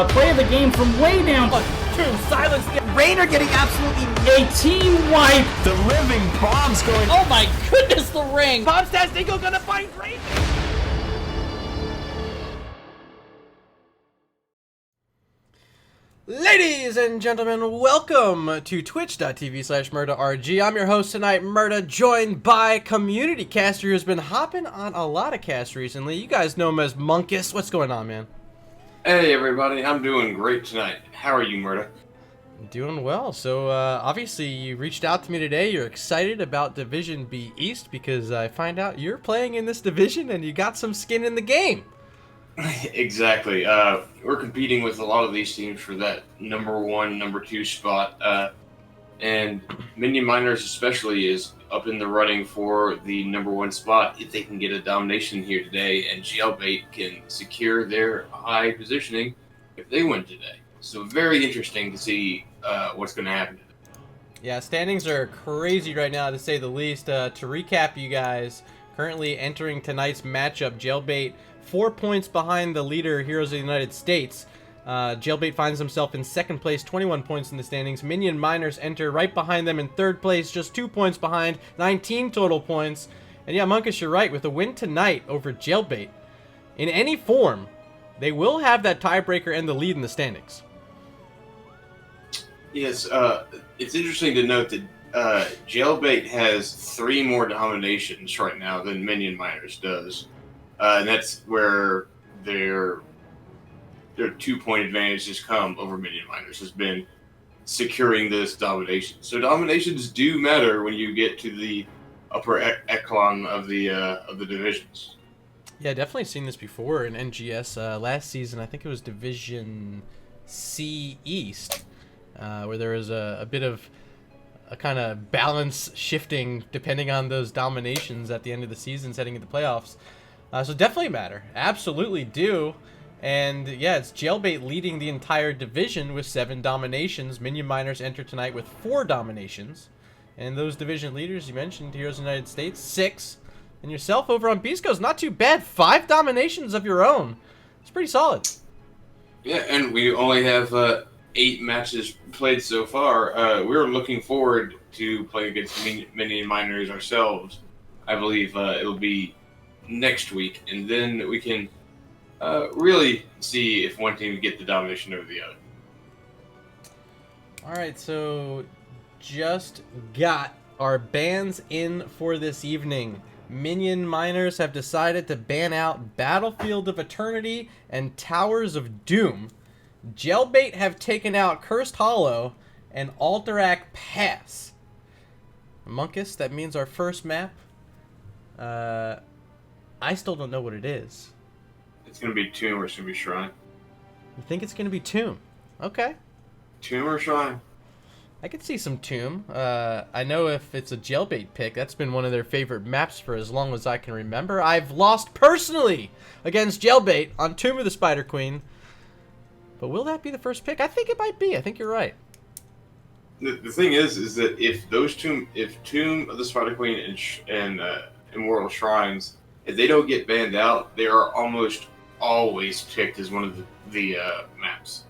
play of the game from way down. 2, silence. Rainer getting absolutely A team wipe. The living bomb's going. Oh my goodness, the ring. Bombstastic gonna find Rainer. Ladies and gentlemen, welcome to twitch.tv/MurdaRG. I'm your host tonight, Murda, joined by community caster who's been hopping on a lot of casts recently. You guys know him as Monkus. What's going on, man? Hey everybody, I'm doing great tonight. How are you, Murda? Doing well. So obviously you reached out to me today. You're excited about Division B East because I find out you're playing in this division and you got some skin in the game. Exactly. We're competing with a lot of these teams for that number 1, number 2 spot. And Minion Miners especially is up in the running for the number 1 spot if they can get a domination here today, and Jailbait can secure their high positioning if they win today. So very interesting to see what's going to happen today. Yeah, standings are crazy right now, to say the least. To recap, you guys, currently entering tonight's matchup, Jailbait 4 points behind the leader, Heroes of the United States. Jailbait finds himself in second place, 21 points in the standings. Minion Miners enter right behind them in third place, just 2 points behind, 19 total points. And yeah, Monkus, you're right. With a win tonight over Jailbait, in any form, they will have that tiebreaker and the lead in the standings. Yes, it's interesting to note that Jailbait has 3 more dominations right now than Minion Miners does. And that's where their 2-point advantage has come over Minion Miners, has been securing this domination. So dominations do matter when you get to the upper echelon of the divisions. Yeah, definitely seen this before in NGS. Last season, I think it was Division C East, where there was a bit of a kind of balance shifting depending on those dominations at the end of the season, heading into the playoffs. So definitely matter. Absolutely do. And yeah, it's Jailbait leading the entire division with 7 dominations. Minion Miners enter tonight with 4 dominations. And those division leaders you mentioned, Heroes of the United States, 6. And yourself over on Beast Coast, not too bad. 5 dominations of your own. It's pretty solid. Yeah, and we only have 8 matches played so far. We're looking forward to playing against Minion Miners ourselves. I believe it'll be next week, and then we can really see if one team can get the domination over the other. Alright, so just got our bans in for this evening. Minion Miners have decided to ban out Battlefield of Eternity and Towers of Doom. Jailbait have taken out Cursed Hollow and Alterac Pass. Monkus, that means our first map. I still don't know what it is. It's going to be Tomb or it's going to be Shrine. You think it's going to be Tomb? Okay. Tomb or Shrine? I could see some Tomb. I know if it's a Jailbait pick, that's been one of their favorite maps for as long as I can remember. I've lost personally against Jailbait on Tomb of the Spider Queen. But will that be the first pick? I think it might be. I think you're right. The thing is that if Tomb of the Spider Queen and Immortal Shrines, if they don't get banned out, they are almost always picked as one of the maps.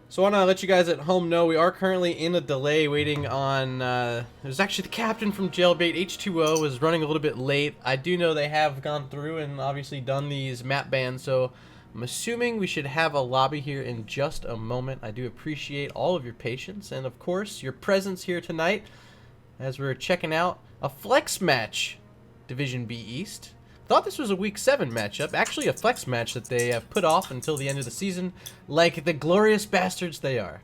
So I want to let you guys at home know we are currently in a delay waiting on... there's actually the captain from Jailbait, H2O, is running a little bit late. I do know they have gone through and obviously done these map bans, so I'm assuming we should have a lobby here in just a moment. I do appreciate all of your patience and, of course, your presence here tonight as we're checking out a flex match, Division B East. Thought this was a Week 7 matchup, actually a flex match that they have put off until the end of the season, like the glorious bastards they are.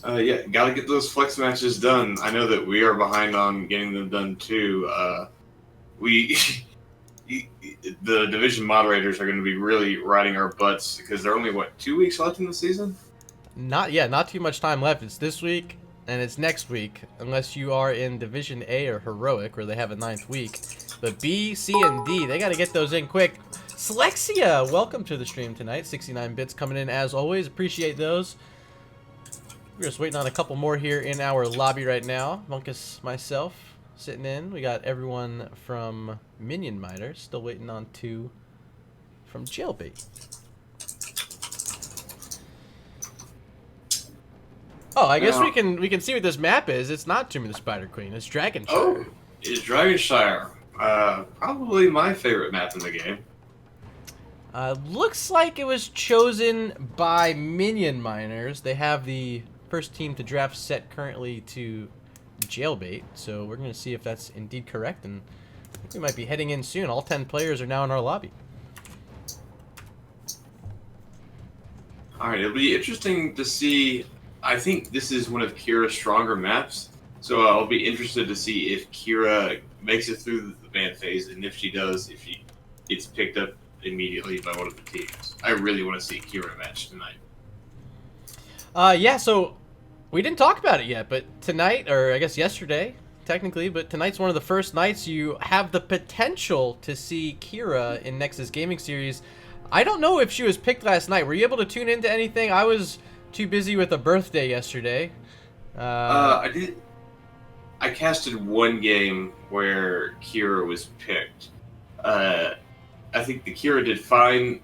Yeah, gotta get those flex matches done. I know that we are behind on getting them done too. The division moderators are going to be really riding our butts because they're only, 2 weeks left in the season? Not too much time left. It's this week and it's next week, unless you are in Division A or Heroic, where they have a 9th week. But B, C, and D, they got to get those in quick. Slexia, welcome to the stream tonight. 69 bits coming in as always. Appreciate those. We're just waiting on a couple more here in our lobby right now. Monkus, myself, sitting in. We got everyone from Minion Miners still waiting on 2 from Jailbait. Oh, I guess we can see what this map is. It's not Tomb of the Spider Queen. It's Dragonshire. Oh, it's Dragonshire. Probably my favorite map in the game. Looks like it was chosen by Minion miners. They have the first team to draft set currently to Jailbait, so we're going to see if that's indeed correct, and I think we might be heading in soon. All 10 players are now in our lobby. Alright, it'll be interesting to see. I think this is one of Kira's stronger maps, so I'll be interested to see if Kira makes it through the ban phase, and if she does, if she gets picked up immediately by one of the teams. I really want to see Kira match tonight. Yeah, so we didn't talk about it yet, but tonight, or I guess yesterday, technically, but tonight's one of the first nights you have the potential to see Kira in Nexus Gaming Series. I don't know if she was picked last night. Were you able to tune into anything? I was too busy with a birthday yesterday. I did. I casted one game where Kira was picked. I think the Kira did fine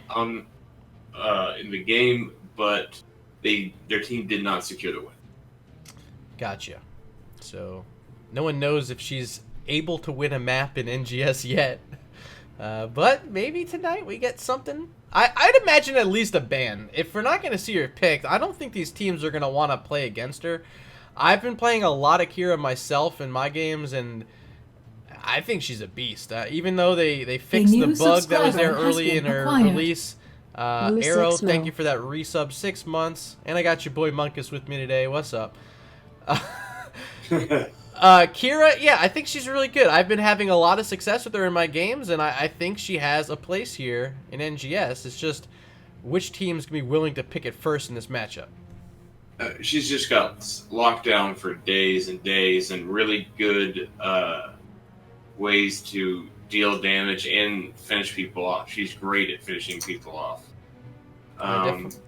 in the game, but their team did not secure the win. Gotcha. So no one knows if she's able to win a map in NGS yet. But maybe tonight we get something. I'd imagine at least a ban. If we're not going to see her picked, I don't think these teams are going to want to play against her. I've been playing a lot of Kira myself in my games, and I think she's a beast. Even though they fixed the bug that was there early in her release. Arrow, thank you for that resub, 6 months. And I got your boy Munkus with me today. What's up? Kira, yeah, I think she's really good. I've been having a lot of success with her in my games, and I think she has a place here in NGS. It's just which team's going to be willing to pick it first in this matchup. She's just got locked down for days and days, and really good ways to deal damage and finish people off. She's great at finishing people off.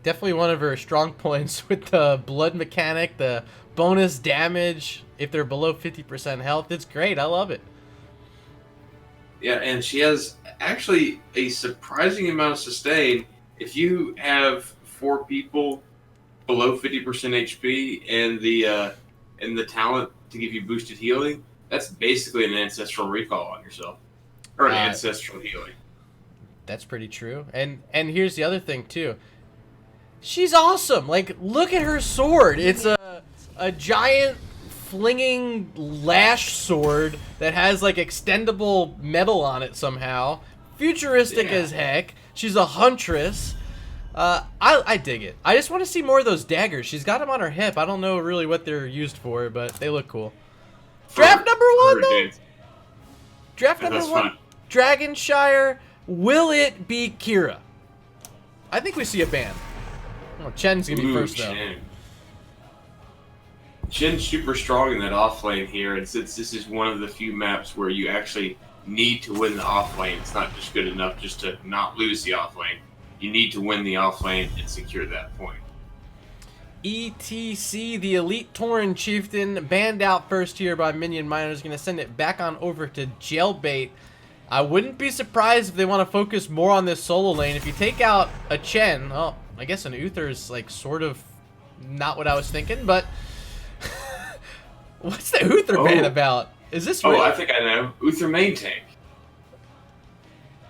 Definitely one of her strong points with the blood mechanic, the bonus damage if they're below 50% health. It's great. I love it. Yeah, and she has actually a surprising amount of sustain. If you have 4 people below 50% HP and the talent to give you boosted healing, that's basically an ancestral recall on yourself, or an ancestral healing. That's pretty true. And here's the other thing too. She's awesome. Like, look at her sword. It's a giant flinging lash sword that has like extendable metal on it somehow. Futuristic as heck. She's a huntress. I dig it. I just want to see more of those daggers. She's got them on her hip. I don't know really what they're used for, but they look cool. Draft number 1 though. Draft number 1. Dragonshire. Will it be Kira? I think we see a ban. Oh, Chen's gonna be first though. Chen's super strong in that off lane here, and since this is one of the few maps where you actually need to win the off lane, it's not just good enough just to not lose the off lane. You need to win the off lane and secure that point. ETC, the Elite Tauren Chieftain, banned out first here by Minion Miners, going to send it back on over to Jailbait. I wouldn't be surprised if they want to focus more on this solo lane. If you take out a Chen, well, I guess an Uther's like sort of not what I was thinking, but what's the Uther ban about? Is this real? I think I know. Uther main tank.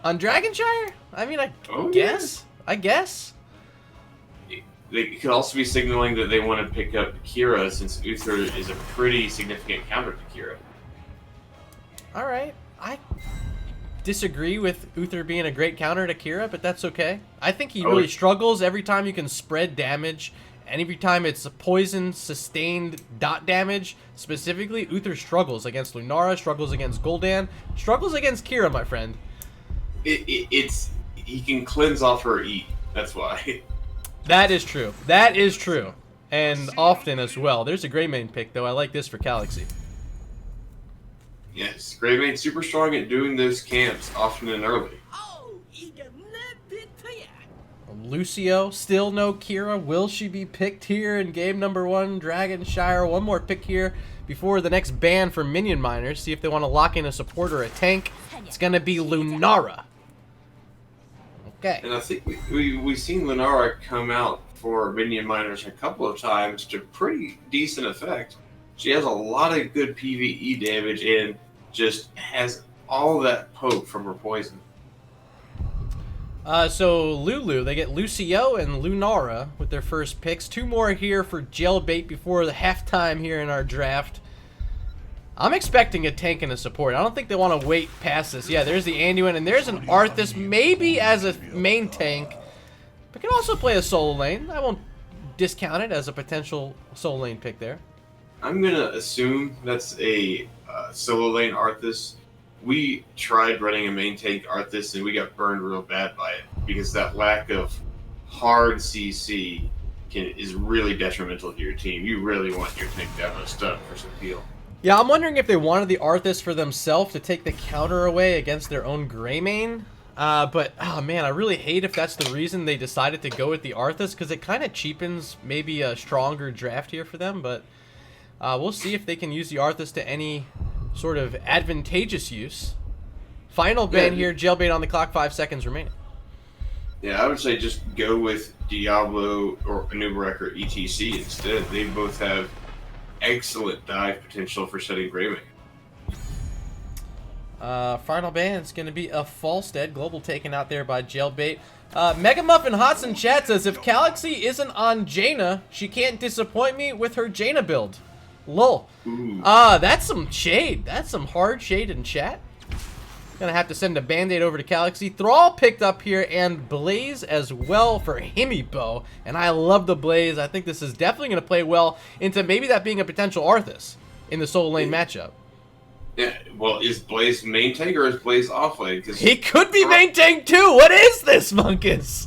On Dragonshire? I mean, I guess. I guess. They could also be signaling that they want to pick up Kira, since Uther is a pretty significant counter to Kira. Alright. I disagree with Uther being a great counter to Kira, but that's okay. I think he really struggles every time you can spread damage, and every time it's a poison sustained dot damage. Specifically, Uther struggles against Lunara, struggles against Gul'dan, struggles against Kira, my friend. He can cleanse off her E. That's why. That is true. That is true. And often as well. There's a Grey Mane pick, though. I like this for Galaxy. Yes, Grey Mane super strong at doing those camps often and early. Lucio, still no Kira. Will she be picked here in game number 1? Dragonshire, one more pick here before the next ban for Minion Miners. See if they want to lock in a support or a tank. It's going to be Lunara. Okay. And I think we've seen Lunara come out for Minion Miners a couple of times to pretty decent effect. She has a lot of good PvE damage and just has all that poke from her poison. So Lulu, they get Lucio and Lunara with their first picks. 2 more here for Jailbait before the halftime here in our draft. I'm expecting a tank and a support. I don't think they want to wait past this. Yeah, there's the Anduin, and there's an Arthas, maybe as a main tank, but can also play a solo lane. I won't discount it as a potential solo lane pick there. I'm going to assume that's a solo lane Arthas. We tried running a main tank Arthas, and we got burned real bad by it, because that lack of hard CC is really detrimental to your team. You really want your tank to have a stun for some heal. Yeah, I'm wondering if they wanted the Arthas for themselves to take the counter away against their own Greymane. But, oh man, I really hate if that's the reason they decided to go with the Arthas, because it kind of cheapens maybe a stronger draft here for them. But we'll see if they can use the Arthas to any sort of advantageous use. Final ban here, Jailbait on the clock, 5 seconds remaining. Yeah, I would say just go with Diablo or Anubarak or ETC instead. They both have excellent dive potential for setting Greymane. Final ban is going to be a Falstead. Global taken out there by Jailbait. Mega Muffin Hots in chat says, if Galaxy isn't on Jaina, she can't disappoint me with her Jaina build. Lol. That's some shade. That's some hard shade in chat. Gonna have to send a band-aid over to Galaxy. Thrall picked up here, and Blaze as well for Himibo. And I love the Blaze. I think this is definitely gonna play well into maybe that being a potential Arthas in the solo lane matchup. Yeah, well, is Blaze main tank or is Blaze off lane? Because he could be main tank too. What is this, Monkus?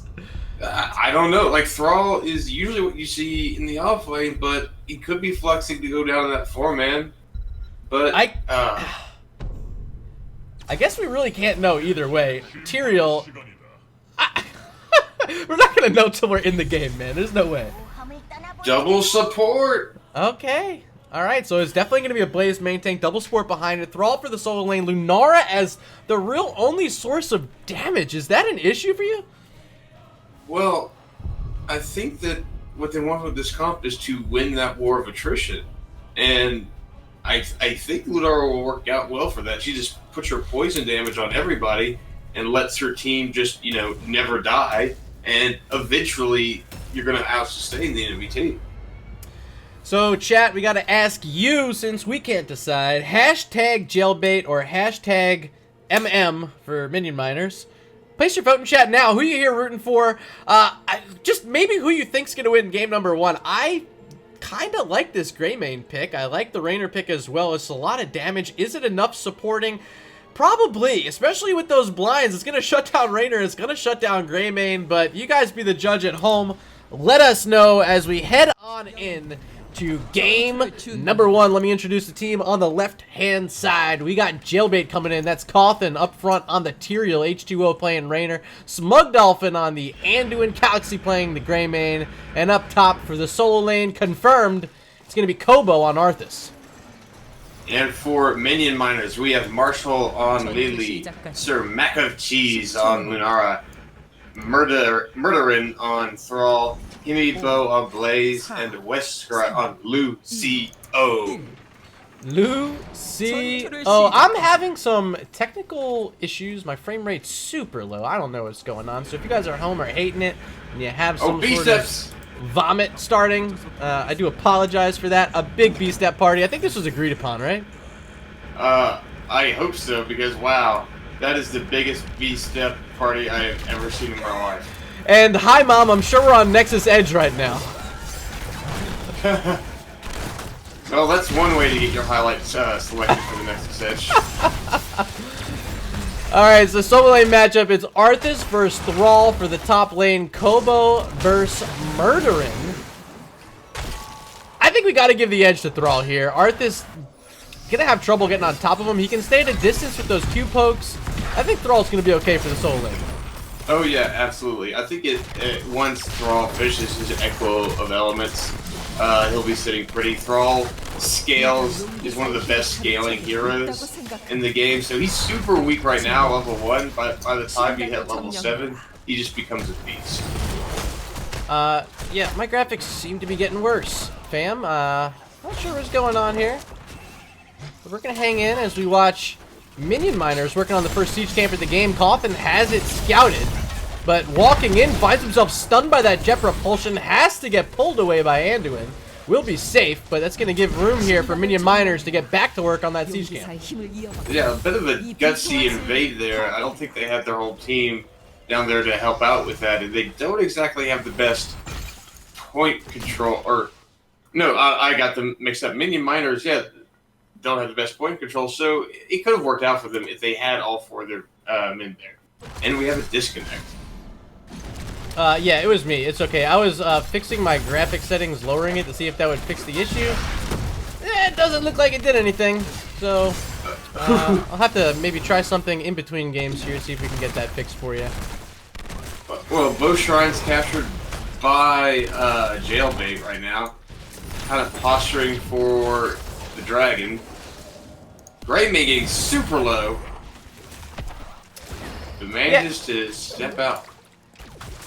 I don't know. Like, Thrall is usually what you see in the off lane, but he could be flexing to go down to that 4-man. But I guess we really can't know either way. Tyrael, we're not gonna know till we're in the game, man. There's no way. Double support. Okay. All right. So it's definitely gonna be a Blaze main tank, double support behind it. Thrall for the solo lane. Lunara as the real only source of damage. Is that an issue for you? Well, I think that what they want with this comp is to win that war of attrition, and I think Lunara will work out well for that. She just puts her poison damage on everybody and lets her team just, never die, and eventually you're going to out-sustain the enemy team. So, chat, we got to ask you, since we can't decide, hashtag Jailbait or hashtag MM for Minion Miners. Place your vote in chat now. Who you here rooting for? Just maybe who you think's going to win game number 1. I kind of like this Greymane pick. I like the Raynor pick as well. It's a lot of damage. Is it enough supporting? Probably, especially with those blinds. It's going to shut down Raynor. It's going to shut down Greymane, but you guys be the judge at home. Let us know as we head on in to game number 1. Let me introduce the team on the left-hand side. We got Jailbait coming in. That's Cawthon up front on the Tyrael. H2O playing Raynor. Smug Dolphin on the Anduin. Galaxy playing the Greymane. And up top for the solo lane, confirmed, it's going to be Kobo on Arthas. And for Minion Miners, we have Marshall on Lily, Sir Mac of Cheese on Lunara, Murderin on Thrall, Himibo on Blaze, and Wesker on Lucio. Lucio. I'm having some technical issues. My frame rate's super low. I don't know what's going on. So if you guys are home or hating it, and you have some sort of vomit starting, I do apologize for that. A big B-step party. I think this was agreed upon, right? I hope so, because wow, that is the biggest B-step party I have ever seen in my life. And hi, Mom. I'm sure we're on Nexus Edge right now. Well, that's one way to get your highlights selected for the Nexus Edge. Alright, so solo lane matchup. It's Arthas versus Thrall for the top lane. Kobo versus Murderin. I think we got to give the edge to Thrall here. Arthas gonna have trouble getting on top of him. He can stay at a distance with those Q pokes. I think Thrall's gonna be okay for the solo lane. Oh yeah, absolutely. I think once Thrall finishes his Echo of Elements, he'll be sitting pretty. Thrall scales is one of the best scaling heroes in the game, so he's super weak right now, level 1. But by the time you hit level 7, he just becomes a beast. Yeah, my graphics seem to be getting worse, fam. Not sure what's going on here. But we're gonna hang in as we watch Minion Miners working on the first siege camp of the game. Coffin has it scouted, but walking in finds himself stunned by that jet propulsion. Has to get pulled away by Anduin. Will be safe, but that's gonna give room here for Minion Miners to get back to work on that siege camp. Yeah, a bit of a gutsy invade there. I don't think they have their whole team down there to help out with that, and they don't exactly have the best point control. Or no, I got them mixed up. Minion Miners, yeah, don't have the best point control, so it could have worked out for them if they had all 4 of their men there. And we have a disconnect. Yeah, it was me. It's okay. I was fixing my graphic settings, lowering it to see if that would fix the issue. It doesn't look like it did anything, so I'll have to maybe try something in between games here, see if we can get that fixed for you. Well, both shrines captured by Jailbait right now. Kind of posturing for the dragon. Greymane getting super low. But manages to step out.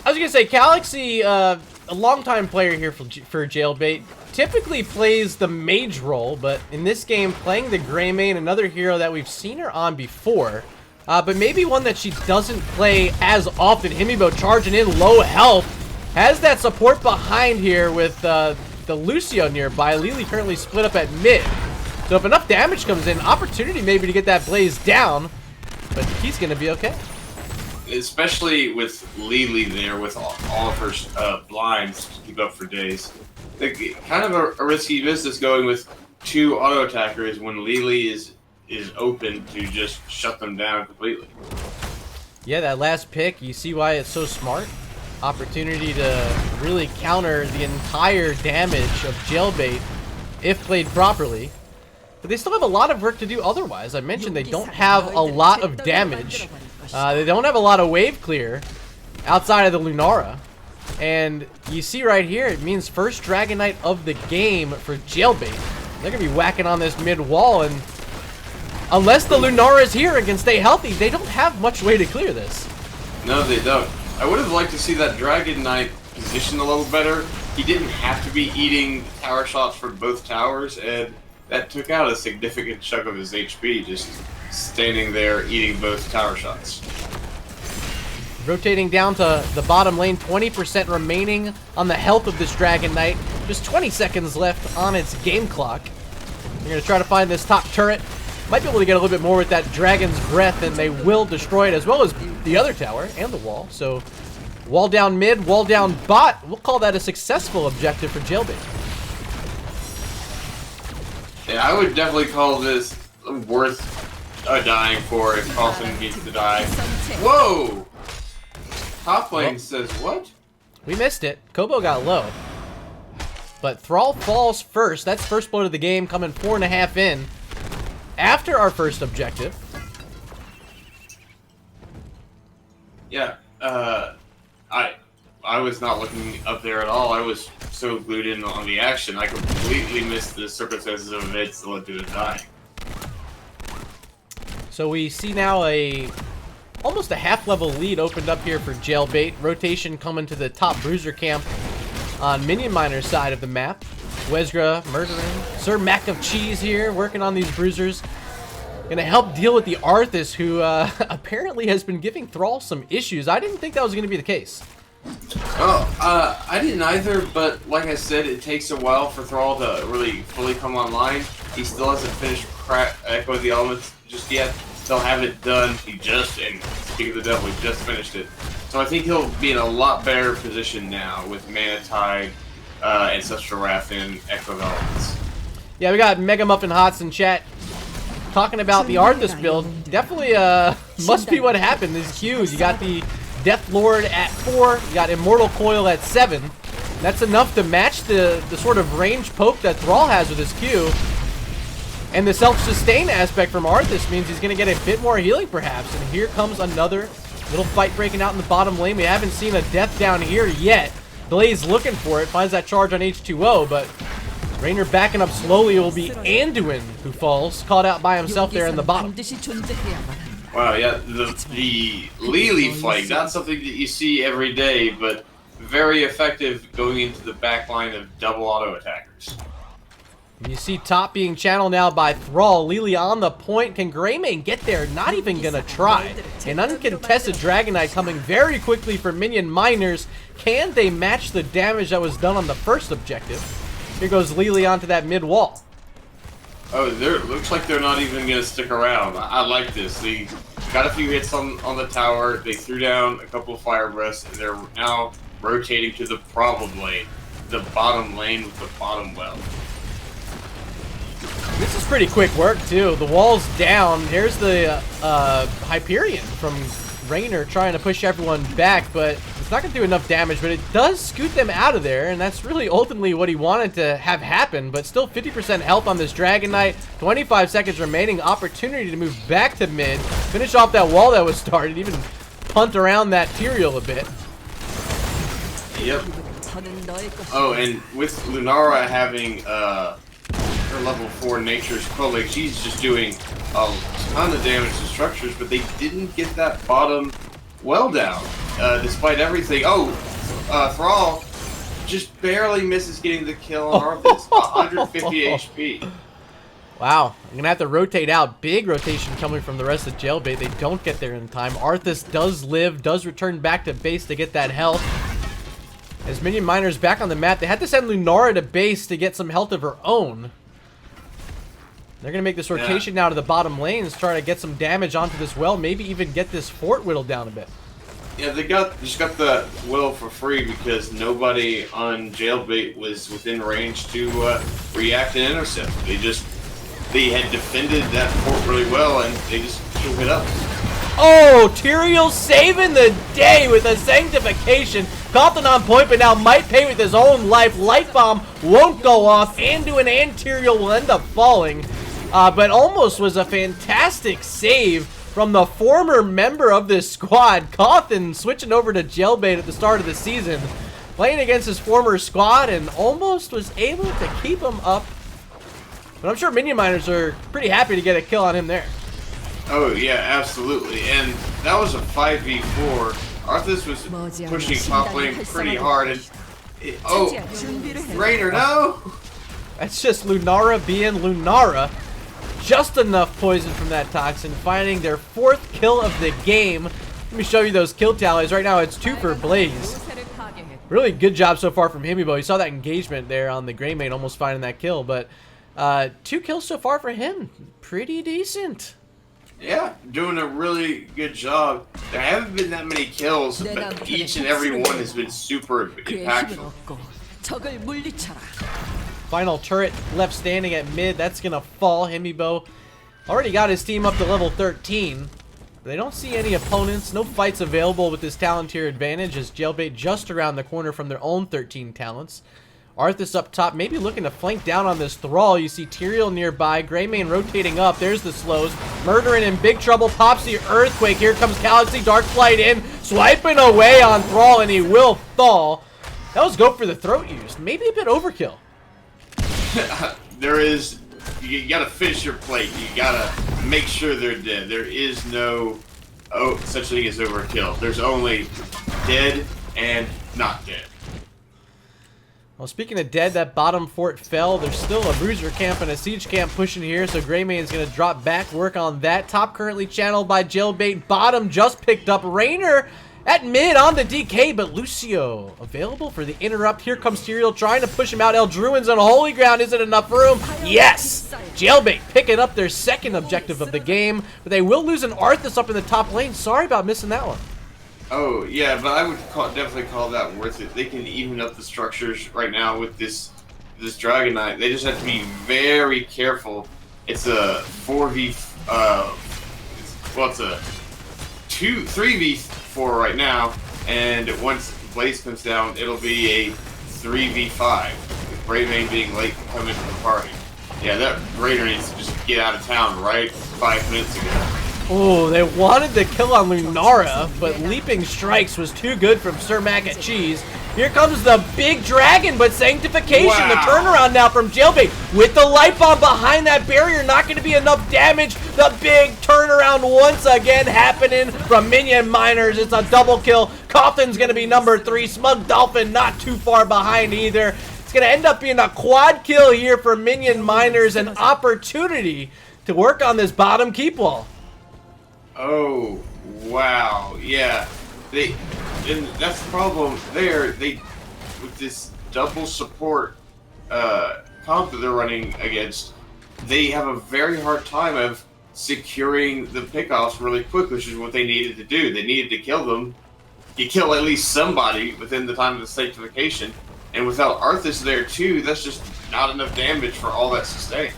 I was gonna say, Galaxy, a longtime player here for Jailbait, typically plays the mage role, but in this game, playing the Greymane, another hero that we've seen her on before, but maybe one that she doesn't play as often. Himibo charging in, low health, has that support behind here with the Lucio nearby. Lily currently split up at mid, so if enough damage comes in, opportunity maybe to get that Blaze down, but he's gonna be okay. Especially with Lily there, with all of her blinds to keep up for days. Kind of a risky business going with 2 auto attackers when Lily is open to just shut them down completely. Yeah, that last pick, you see why it's so smart. Opportunity to really counter the entire damage of Jailbait if played properly. But they still have a lot of work to do otherwise. I mentioned they don't have a lot of damage. They don't have a lot of wave clear outside of the Lunara. And you see right here, it means first Dragon Knight of the game for Jailbait. They're going to be whacking on this mid wall, and unless the Lunara is here and can stay healthy, they don't have much way to clear this. No, they don't. I would have liked to see that Dragon Knight positioned a little better. He didn't have to be eating tower shots for both towers, and that took out a significant chunk of his HP, just standing there eating both tower shots. Rotating down to the bottom lane, 20% remaining on the health of this Dragon Knight. Just 20 seconds left on its game clock. They're going to try to find this top turret. Might be able to get a little bit more with that Dragon's Breath, and they will destroy it, as well as the other tower and the wall. So, wall down mid, wall down bot. We'll call that a successful objective for Jailbait. Yeah, I would definitely call this worth dying for if Carlson gets to die. Whoa! Top lane says what? We missed it. Kobo got low. But Thrall falls first. That's first blow of the game, coming 4.5 in. After our first objective. Yeah, I was not looking up there at all. I was so glued in on the action, I completely missed the circumstances of events that led to the die. So we see now almost a half-level lead opened up here for Jailbait. Rotation coming to the top bruiser camp on Minion Miner's side of the map. Wezgra murdering. Sir Mac of Cheese here, working on these bruisers. Gonna help deal with the Arthas, who apparently has been giving Thrall some issues. I didn't think that was gonna be the case. Oh, I didn't either, but like I said, it takes a while for Thrall to really fully come online. He still hasn't finished Echo of the Elements just yet. They'll have it done. And speaking of the devil, he just finished it. So I think he'll be in a lot better position now with Mana Tide, Ancestral Wrath, and Echo of Elements. Yeah, we got Mega Muffin Hots in chat talking about the Arthas build. Definitely must be what happened. These Qs, you got the Death Lord at 4, you got Immortal Coil at 7. That's enough to match the sort of range poke that Thrall has with his Q. And the self-sustain aspect from Arthas means he's going to get a bit more healing perhaps. And here comes another little fight breaking out in the bottom lane. We haven't seen a death down here yet. Blaze looking for it, finds that charge on H2O, but Raynor backing up slowly. It will be Anduin who falls, caught out by himself there in the bottom. Wow, yeah, the Lily flank, not something that you see every day, but very effective going into the back line of double auto attackers. You see top being channeled now by Thrall. Lily on the point. Can Greymane get there? Not even gonna try. An uncontested Dragon Knight coming very quickly for Minion Miners. Can they match the damage that was done on the first objective? Here goes Lily onto that mid wall. Oh, looks like they're not even gonna stick around. I like this. They got a few hits on the tower. They threw down a couple of fire breaths, and they're now rotating to the problem lane, the bottom lane with the bottom well. This is pretty quick work too. The wall's down. Here's the Hyperion from Raynor trying to push everyone back, but it's not gonna do enough damage, but it does scoot them out of there, and that's really ultimately what he wanted to have happen. But still 50% health on this Dragon Knight, 25 seconds remaining, opportunity to move back to mid, finish off that wall that was started, even punt around that Tyrael a bit. Yep. Oh, and with Lunara having her level 4 Nature's Colleague, she's just doing a ton of damage to structures, but they didn't get that bottom well down, despite everything. Oh, Thrall just barely misses getting the kill on Arthas. 150 HP. Wow, I'm gonna have to rotate out. Big rotation coming from the rest of Jailbait. They don't get there in time. Arthas does live, does return back to base to get that health. As Minion Miners back on the map, they had to send Lunara to base to get some health of her own. They're going to make this rotation now to the bottom lanes, trying to get some damage onto this well, maybe even get this fort whittled down a bit. Yeah, they just got the will for free because nobody on Jailbait was within range to react and intercept. They had defended that fort really well, and they just took it up. Oh, Tyrael saving the day with a Sanctification. Compton on point, but now might pay with his own life. Light Bomb won't go off. Anduin and Tyrael will end up falling. But almost was a fantastic save from the former member of this squad. Cawthon switching over to Jailbait at the start of the season. Playing against his former squad and almost was able to keep him up. But I'm sure Minion Miners are pretty happy to get a kill on him there. Oh, yeah, absolutely. And that was a 5v4. Arthas was pushing top lane pretty hard. And Raynor, no! That's just Lunara being Lunara. Just enough poison from that Toxin, finding their 4th kill of the game. Let me show you those kill tallies. Right now, it's 2 for Blaze. Really good job so far from Himibo. You saw that engagement there on the Greymane, almost finding that kill. But 2 kills so far for him. Pretty decent. Yeah, doing a really good job. There haven't been that many kills, but each and every one has been super impactful. Final turret left standing at mid. That's going to fall. Himibo already got his team up to level 13. They don't see any opponents. No fights available with this talent tier advantage as Jailbait just around the corner from their own 13 talents. Arthas up top, maybe looking to flank down on this Thrall. You see Tyrael nearby. Greymane rotating up. There's the slows. Murdering in big trouble. Pops the Earthquake. Here comes Galaxy. Dark Flight in. Swiping away on Thrall, and he will fall. That was go for the throat use. Maybe a bit overkill. You gotta finish your plate. You gotta make sure they're dead. There is no such thing as overkill. There's only dead and not dead. Well, speaking of dead, that bottom fort fell. There's still a bruiser camp and a siege camp pushing here, so Greymane's going to drop back, work on that. Top currently channeled by Jailbait. Bottom just picked up. Raynor at mid on the DK, but Lucio available for the interrupt. Here comes Tyrael trying to push him out. Eldruin's on holy ground. Isn't enough room? Yes! Jailbait picking up their 2nd objective of the game, but they will lose an Arthas up in the top lane. Sorry about missing that one. Oh, yeah, but I would definitely call that worth it. They can even up the structures right now with this Dragon Knight. They just have to be very careful. It's a 3v4 right now, and once Blaze comes down, it'll be a 3v5, with Greymane being late to come into the party. Yeah, that Raynor needs to just get out of town right 5 minutes ago. Oh, they wanted the kill on Lunara, but Leaping Strikes was too good from Sir Mac and Cheese. Here comes the big dragon, but Sanctification, wow. The turnaround now from Jailbait with the Light Bomb behind that barrier. Not going to be enough damage. The big turnaround once again happening from Minion Miners. It's a double kill. Coffin's going to be number 3. Smug Dolphin not too far behind either. It's going to end up being a quad kill here for Minion Miners. An opportunity to work on this bottom keep wall. Oh, wow. Yeah. And that's the problem there. With this double support comp that they're running against, they have a very hard time of securing the pickoffs really quick, which is what they needed to do. They needed to kill them. You kill at least somebody within the time of the sanctification. And without Arthas there too, that's just not enough damage for all that sustain.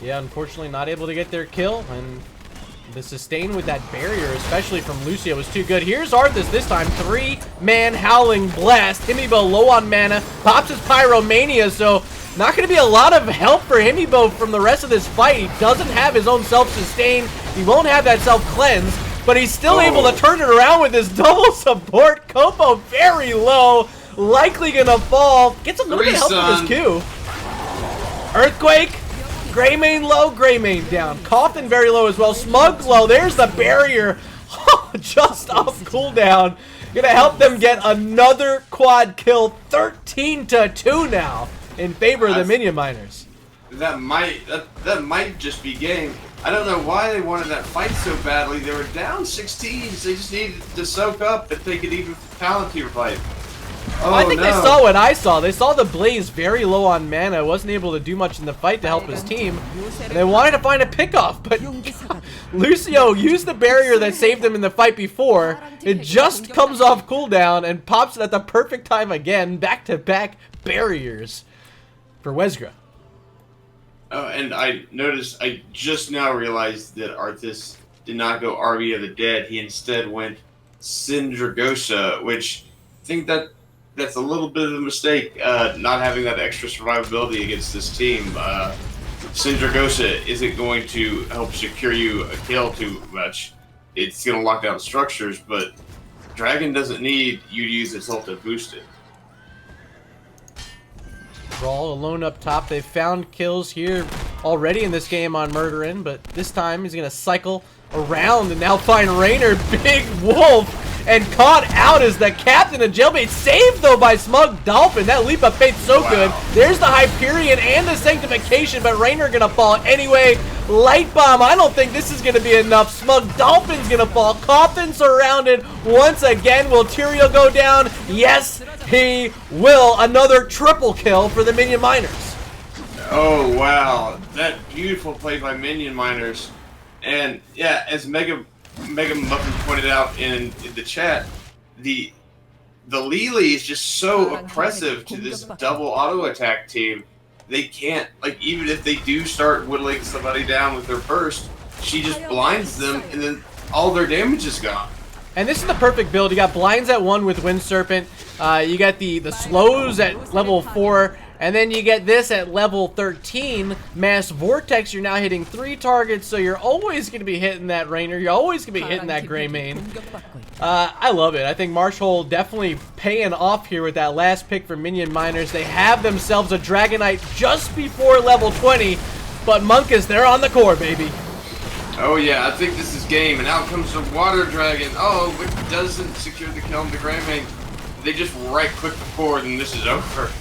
Yeah, unfortunately not able to get their kill, and the sustain with that barrier, especially from Lucio, was too good. Here's Arthas this time, 3-man Howling Blast. Himibo low on mana, pops his Pyromania, so not going to be a lot of help for Himibo from the rest of this fight. He doesn't have his own self-sustain, he won't have that self-cleanse, but he's still able to turn it around with his double support. Kopo very low, likely going to fall. Gets a little bit of help from his Q. Earthquake. Greymane low, Greymane down. Coffin very low as well. Smug low. There's the barrier. Just off cooldown. Gonna help them get another quad kill. 13-2 now in favor of the Minion Miners. That might just be game. I don't know why they wanted that fight so badly. They were down 16, so they just needed to soak up if they could even Palantir fight. Oh, I think they saw what I saw. They saw the Blaze very low on mana, wasn't able to do much in the fight to help his team. And they wanted to find a pickoff, but Lucio used the barrier that saved him in the fight before. It just comes off cooldown and pops it at the perfect time again. Back-to-back barriers for Wezgra. Oh, and I noticed, I just now realized that Arthas did not go Army of the Dead. He instead went Syndragosa, which I think that's a little bit of a mistake, not having that extra survivability against this team. Syndragosa isn't going to help secure you a kill too much. It's going to lock down structures, but Dragon doesn't need you to use its ult to boost it. Brawl alone up top. They've found kills here already in this game on Murderin, but this time he's going to cycle around and now find Raynor. Big Wolf. And caught out as the captain of Jailbait. Saved, though, by Smug Dolphin. That leap of faith so good. There's the Hyperion and the Sanctification, but Raynor gonna fall anyway. Light Bomb, I don't think this is gonna be enough. Smug Dolphin's gonna fall. Coffin surrounded once again. Will Tyrael go down? Yes, he will. Another triple kill for the Minion Miners. Oh, wow. That beautiful play by Minion Miners. And, yeah, as Mega Muffin pointed out in the chat, the Lily is just so oppressive to this double auto attack team. They can't, like, even if they do start whittling somebody down with their burst, she just blinds them and then all their damage is gone. And this is the perfect build. You got blinds at 1 with Wind Serpent. You got the slows at level 4. And then you get this at level 13, Mass Vortex. You're now hitting 3 targets, so you're always going to be hitting that Raynor. You're always going to be hitting that Greymane. I love it. I think Marshall definitely paying off here with that last pick for Minion Miners. They have themselves a Dragonite just before level 20, but Monkus, they're on the core, baby. Oh yeah, I think this is game, and out comes the Water Dragon. Oh, which doesn't secure the kill on the Greymane. They just right-click the core, and this is over.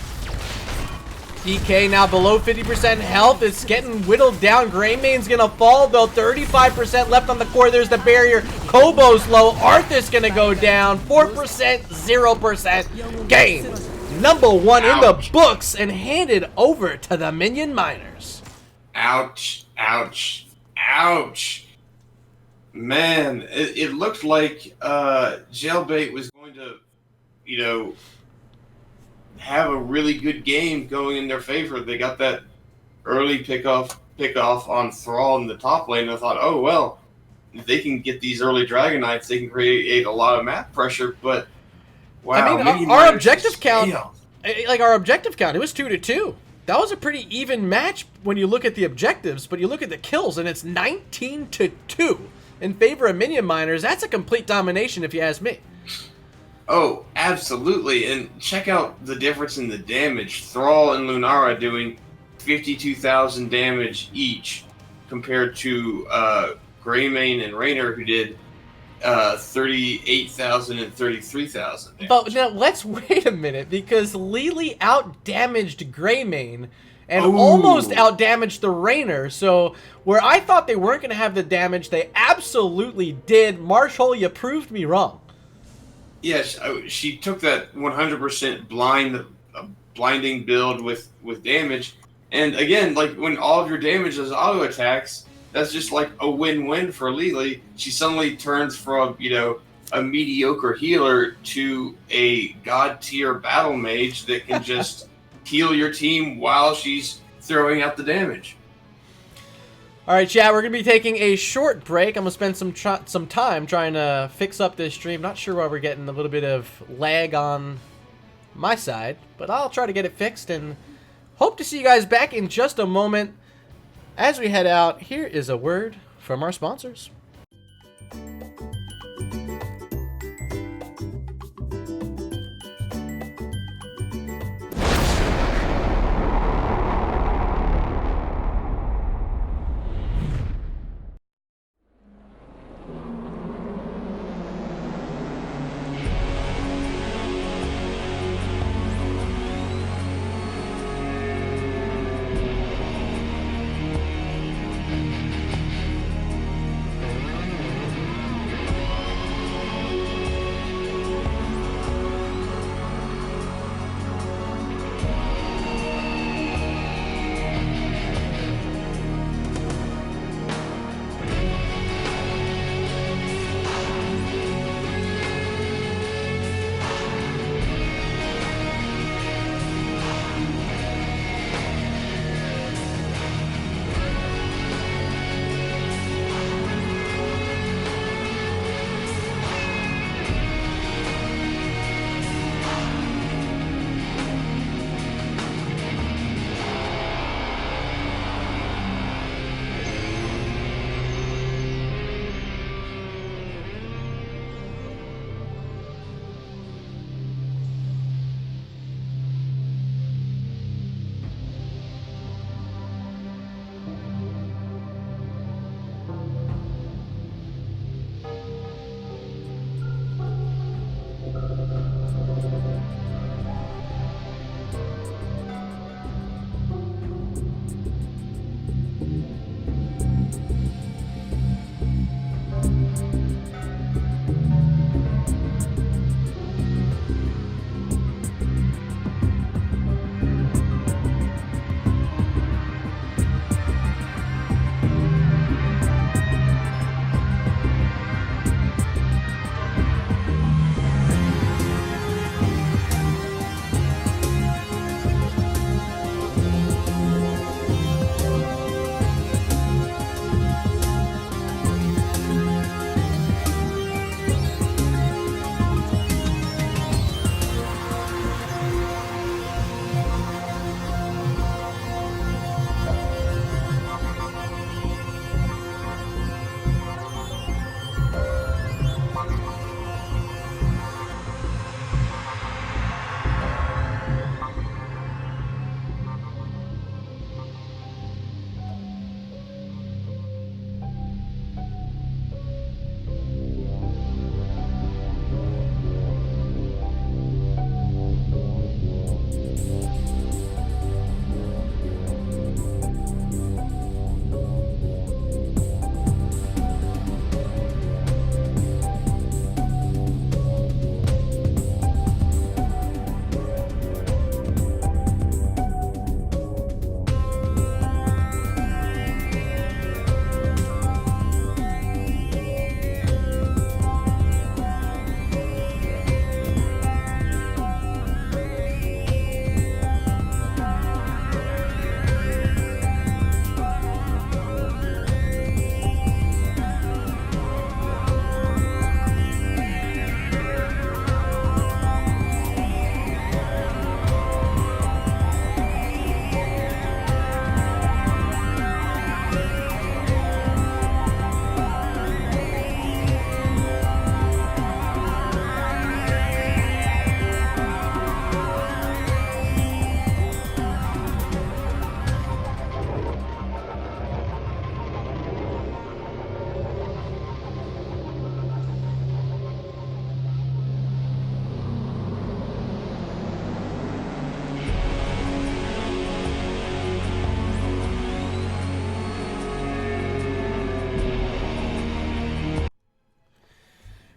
DK now below 50% health. It's getting whittled down. Greymane's gonna fall though. 35% left on the core. There's the barrier. Kobo's low. Arthas gonna go down. 4%, 0%. Game number 1 in the books and handed over to the Minion Miners. Ouch. Ouch. Ouch. Man, it looked like Jailbait was going to, you know, have a really good game going in their favor. They got that early pick off on Thrall in the top lane. I thought, oh well, if they can get these early Dragonites, they can create a lot of map pressure. But wow, I mean, our objective count, like our objective count, it was 2-2. That was a pretty even match when you look at the objectives, but you look at the kills and it's 19-2 in favor of Minion Miners. That's a complete domination if you ask me. Oh, absolutely. And check out the difference in the damage. Thrall and Lunara doing 52,000 damage each. compared to Greymane and Raynor, who did 38,000 and 33,000. But now let's wait a minute, because Lily out-damaged Greymane and almost out-damaged the Raynor. So where I thought they weren't going to have the damage, they absolutely did. Marshall, you proved me wrong. Yes, she took that 100% blinding build with damage. And again, like when all of your damage is auto attacks, that's just like a win-win for Lily. She suddenly turns from, a mediocre healer to a god tier battle mage that can just heal your team while she's throwing out the damage. All right, chat, we're going to be taking a short break. I'm going to spend some time trying to fix up this stream. Not sure why we're getting a little bit of lag on my side, but I'll try to get it fixed and hope to see you guys back in just a moment. As we head out, here is a word from our sponsors.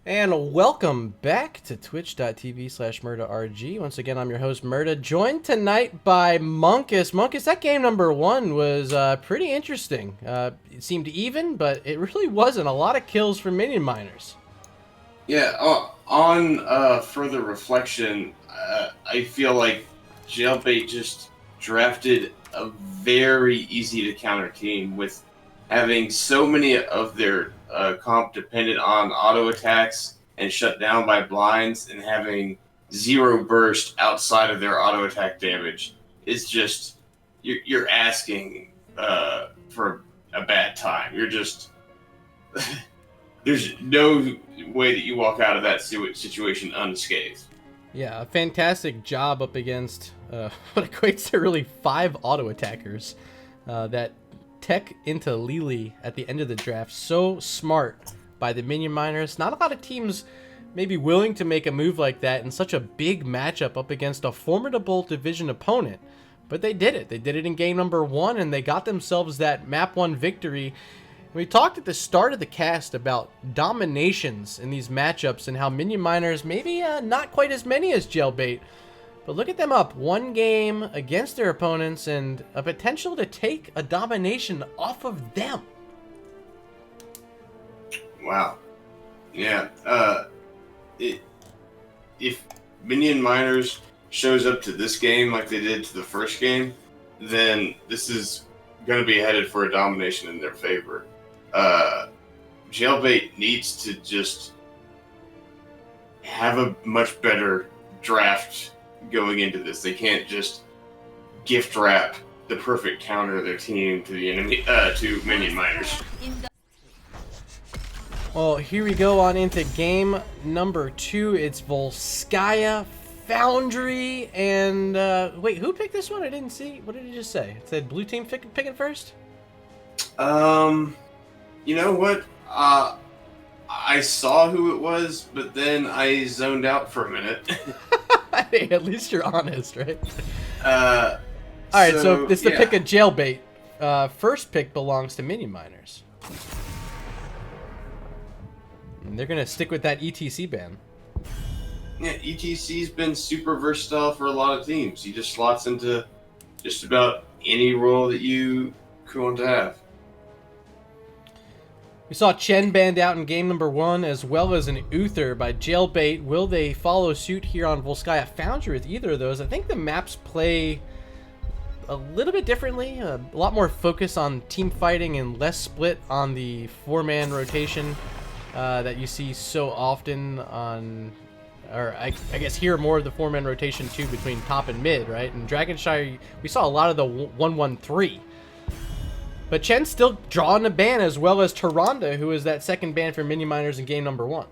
And welcome back to twitch.tv/MurdaRG. Once again, I'm your host, Murda, joined tonight by Monkus. Monkus, that game number 1 was pretty interesting. It seemed even, but it really wasn't. A lot of kills for Minion miners. Yeah, on further reflection, I feel like Jailbait just drafted a very easy-to-counter team with having so many of their comp dependent on auto attacks and shut down by blinds, and having 0 burst outside of their auto attack damage is just you're asking for a bad time. You're just there's no way that you walk out of that situation unscathed. Yeah, a fantastic job up against what equates to really 5 auto attackers that tech into Lily at the end of the draft. So smart by the Minion miners. Not a lot of teams maybe willing to make a move like that in such a big matchup up against a formidable division opponent. But they did it. They did it in game number 1, and they got themselves that map 1 victory. We talked at the start of the cast about dominations in these matchups and how Minion miners maybe not quite as many as Jailbait. But look at them up 1 game against their opponents and a potential to take a domination off of them. Wow. Yeah. If Minion miners shows up to this game like they did to the first game, then this is going to be headed for a domination in their favor. Jailbait needs to just have a much better draft going into this. They can't just gift wrap the perfect counter of their team to the enemy, to Minion miners. Well, here we go on into game number 2. It's Volskaya Foundry, and wait, who picked this one? I didn't see. What did it just say? It said blue team pick it first? You know what? I saw who it was, but then I zoned out for a minute. Hey, at least you're honest, right? Alright, so it's the pick of Jailbait. First pick belongs to Minion miners. And they're going to stick with that ETC ban. Yeah, ETC's been super versatile for a lot of teams. He just slots into just about any role that you could want to have. We saw Chen banned out in game number 1, as well as an Uther by Jailbait. Will they follow suit here on Volskaya Foundry with either of those? I think the maps play a little bit differently. A lot more focus on team fighting and less split on the 4-man rotation that you see so often on... Or I guess here more of the 4-man rotation too between top and mid, right? And Dragonshire, we saw a lot of the 1-1-3. But Chen's still drawing a ban, as well as Tyrande, who is that second ban for Minion miners in game number 1.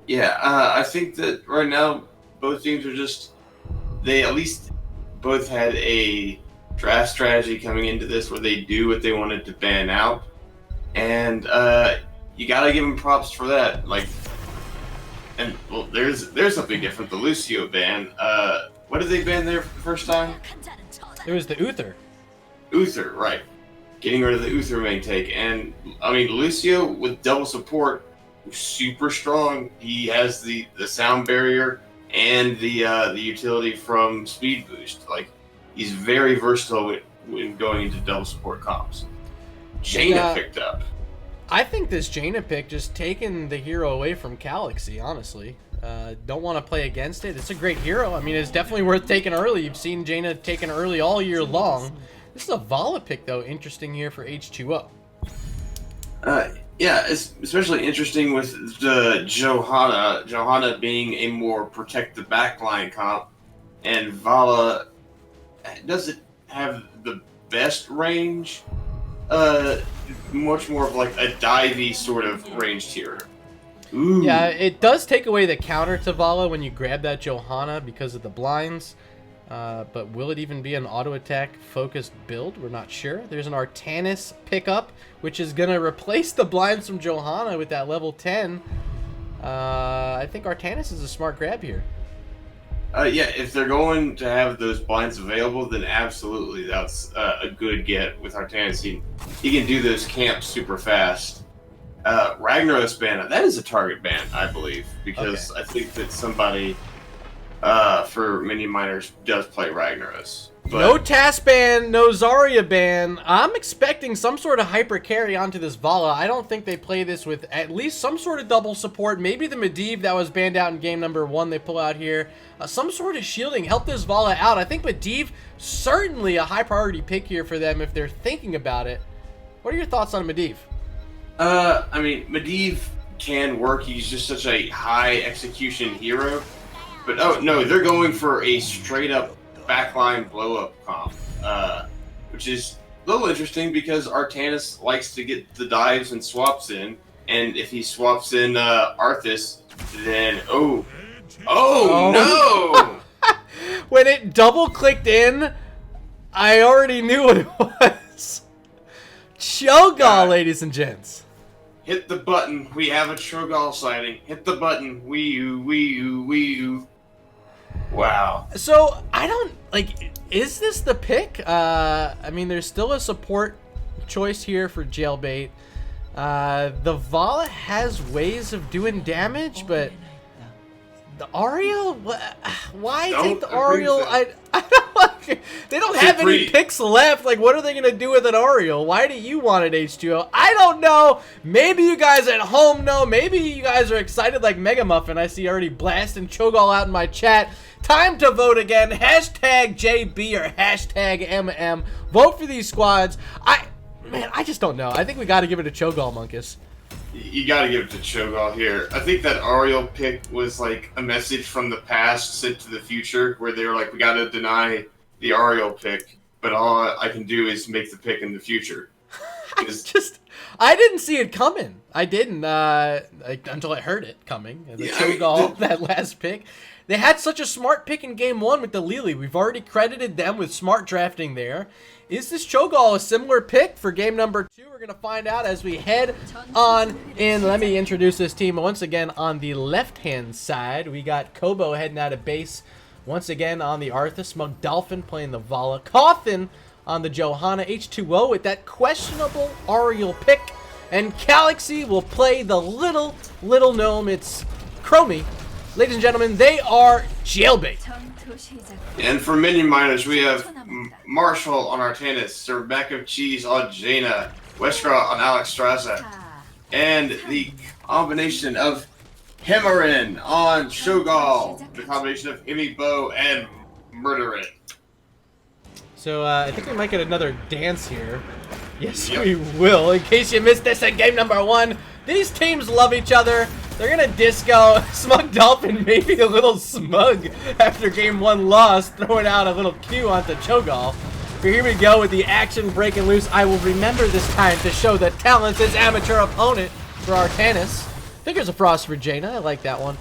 Yeah, I think that right now both teams are just... They at least both had a draft strategy coming into this where they do what they wanted to ban out. And you gotta give them props for that. Like, and well, there's something different. The Lucio ban. What did they ban there for the first time? It was the Uther. Uther, right. Getting rid of the Uther main take. And, I mean, Lucio with double support, super strong. He has the sound barrier and the utility from speed boost. Like, he's very versatile when going into double support comps. Jaina picked up. I think this Jaina pick just taking the hero away from Galaxy, honestly. Don't want to play against it. It's a great hero. I mean, it's definitely worth taking early. You've seen Jaina taken early all year long. This is a Vala pick, though. Interesting here for H2O. Yeah, it's especially interesting with the Johanna. Johanna being a more protect the backline comp. And Vala doesn't have the best range. Much more of like a divey sort of ranged hero. Ooh. Yeah, it does take away the counter to Vala when you grab that Johanna because of the blinds. But will it even be an auto attack focused build? We're not sure. There's an Artanis pickup, which is going to replace the blinds from Johanna with that level 10. I think Artanis is a smart grab here. Yeah, if they're going to have those blinds available, then absolutely that's a good get with Artanis. He can do those camps super fast. Ragnaros ban, that is a target ban, I believe, because I think that somebody for Minion Miners does play Ragnaros. But no task ban, no Zarya ban. I'm expecting some sort of hyper carry onto this Vala. I don't think they play this with at least some sort of double support. Maybe the Medivh that was banned out in game number 1 they pull out here. Some sort of shielding. Help this Vala out. I think Medivh, certainly a high priority pick here for them if they're thinking about it. What are your thoughts on Medivh? I mean, Medivh can work. He's just such a high execution hero. But oh no, they're going for a straight up backline blow up comp, which is a little interesting because Artanis likes to get the dives and swaps in, and if he swaps in Arthas, then oh no! When it double clicked in, I already knew what it was. Cho'Gall, ladies and gents. Hit the button. We have a Cho'Gall sighting. Hit the button. Wii U, Wii U, Wii U. Wow. So, I don't, like, is this the pick? I mean, there's still a support choice here for Jailbait. The Vala has ways of doing damage, but the Ariel? Why take the Ariel? I don't like, they don't have any picks left. Like, what are they going to do with an Ariel? Why do you want an H2O? I don't know. Maybe you guys at home know. Maybe you guys are excited like Mega Muffin. I see already blasting Cho'Gall out in my chat. Time to vote again. Hashtag JB or hashtag MM. Vote for these squads. Man, I just don't know. I think we got to give it a Cho'Gall, Munkus. You got to give it to Cho'Gall here. I think that Ariel pick was like a message from the past sent to the future, where they were like, we got to deny the Ariel pick, but all I can do is make the pick in the future. I didn't see it coming. I didn't until I heard it coming. The Cho'Gall, that last pick. They had such a smart pick in game 1 with the Lily. We've already credited them with smart drafting there. Is this Cho'Gall a similar pick for game number 2? We're going to find out as we head on in. Let me introduce this team once again. On the left-hand side, we got Kobo heading out of base. Once again on the Arthas. Smug Dolphin playing the Vala. Coffin on the Johanna. H2O with that questionable Ariel pick. And Galaxy will play the little gnome. It's Chromie. Ladies and gentlemen, they are Jailbait. And for Minion Miners, we have Marshall on Artanis, Rebecca Cheese on Jaina, Westcraw on Alexstrasza, and the combination of Himmerin on Cho'Gall, the combination of Himmy Bow and Murderin. So I think we might get another dance here. Yes, we will. In case you missed this in game number 1, these teams love each other. They're gonna disco. Smug Dolphin maybe a little smug after game 1 loss, throwing out a little Q onto Cho'Gall. But here we go with the action breaking loose. I will remember this time to show the talents his amateur opponent for Artanis. Fingers of Frost for Jaina. I like that one.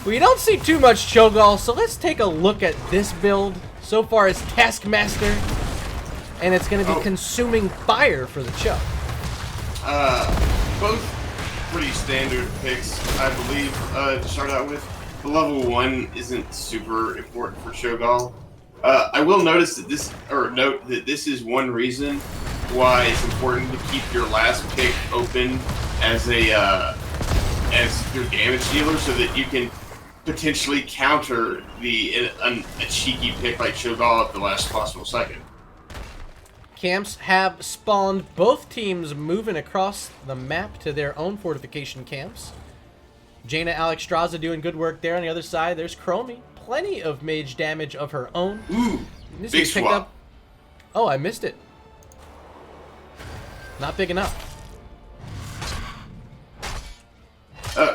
We don't see too much Cho'Gall, so let's take a look at this build. So far it's Taskmaster, and it's going to be Consuming Fire for the Cho. Both pretty standard picks, I believe, to start out with. The level 1 isn't super important for Cho'Gall. I will notice that note that this is one reason why it's important to keep your last pick open as as your damage dealer, so that you can potentially counter a cheeky pick like Cho'Gall at the last possible second. Camps have spawned, both teams moving across the map to their own fortification camps. Jaina Alexstrasza doing good work there. On the other side, there's Chromie. Plenty of mage damage of her own. Ooh, this big swap. Oh, I missed it. Not big enough.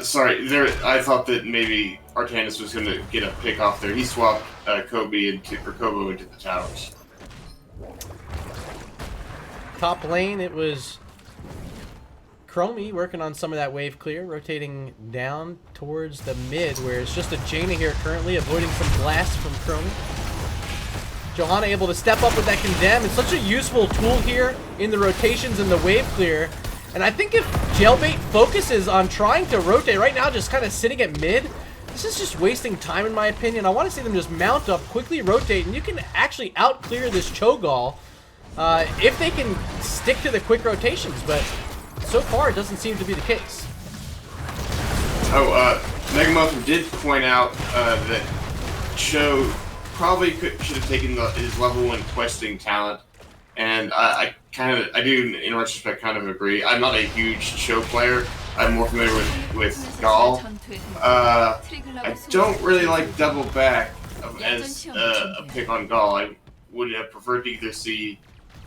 Sorry, I thought that maybe Artanis was going to get a pick off there. He swapped Kobo into the towers. Top lane, it was Chromie working on some of that wave clear, rotating down towards the mid, where it's just a Jaina here currently, avoiding some blasts from Chromie. Johanna able to step up with that condemn. It's such a useful tool here in the rotations and the wave clear. And I think if Jailbait focuses on trying to rotate right now, just kind of sitting at mid, this This is just wasting time in my opinion. I want to see them just mount up, quickly rotate, and you can actually out-clear this Cho'Gall if they can stick to the quick rotations, but so far it doesn't seem to be the case. Oh, Mega Muffin did point out that Cho probably should have taken his level 1 questing talent, and I do in retrospect kind of agree. I'm not a huge Cho player. I'm more familiar with Gall. I don't really like double back as a pick on Gall. I would have preferred to either see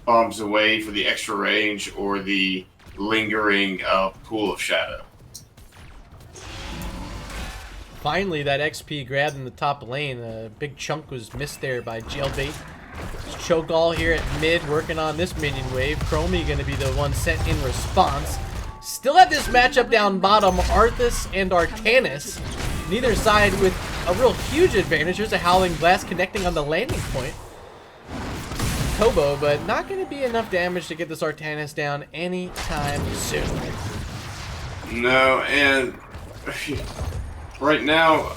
bombs away for the extra range or the lingering pool of shadow. Finally, that XP grabbed in the top lane. A big chunk was missed there by Jailbait. Cho'Gall here at mid, working on this minion wave. Chromie going to be the one sent in response. Still have this matchup down bottom, Arthas and Artanis. Neither side with a real huge advantage. There's a Howling Blast connecting on the landing point. Kobo, but not going to be enough damage to get this Artanis down anytime soon. No, and right now,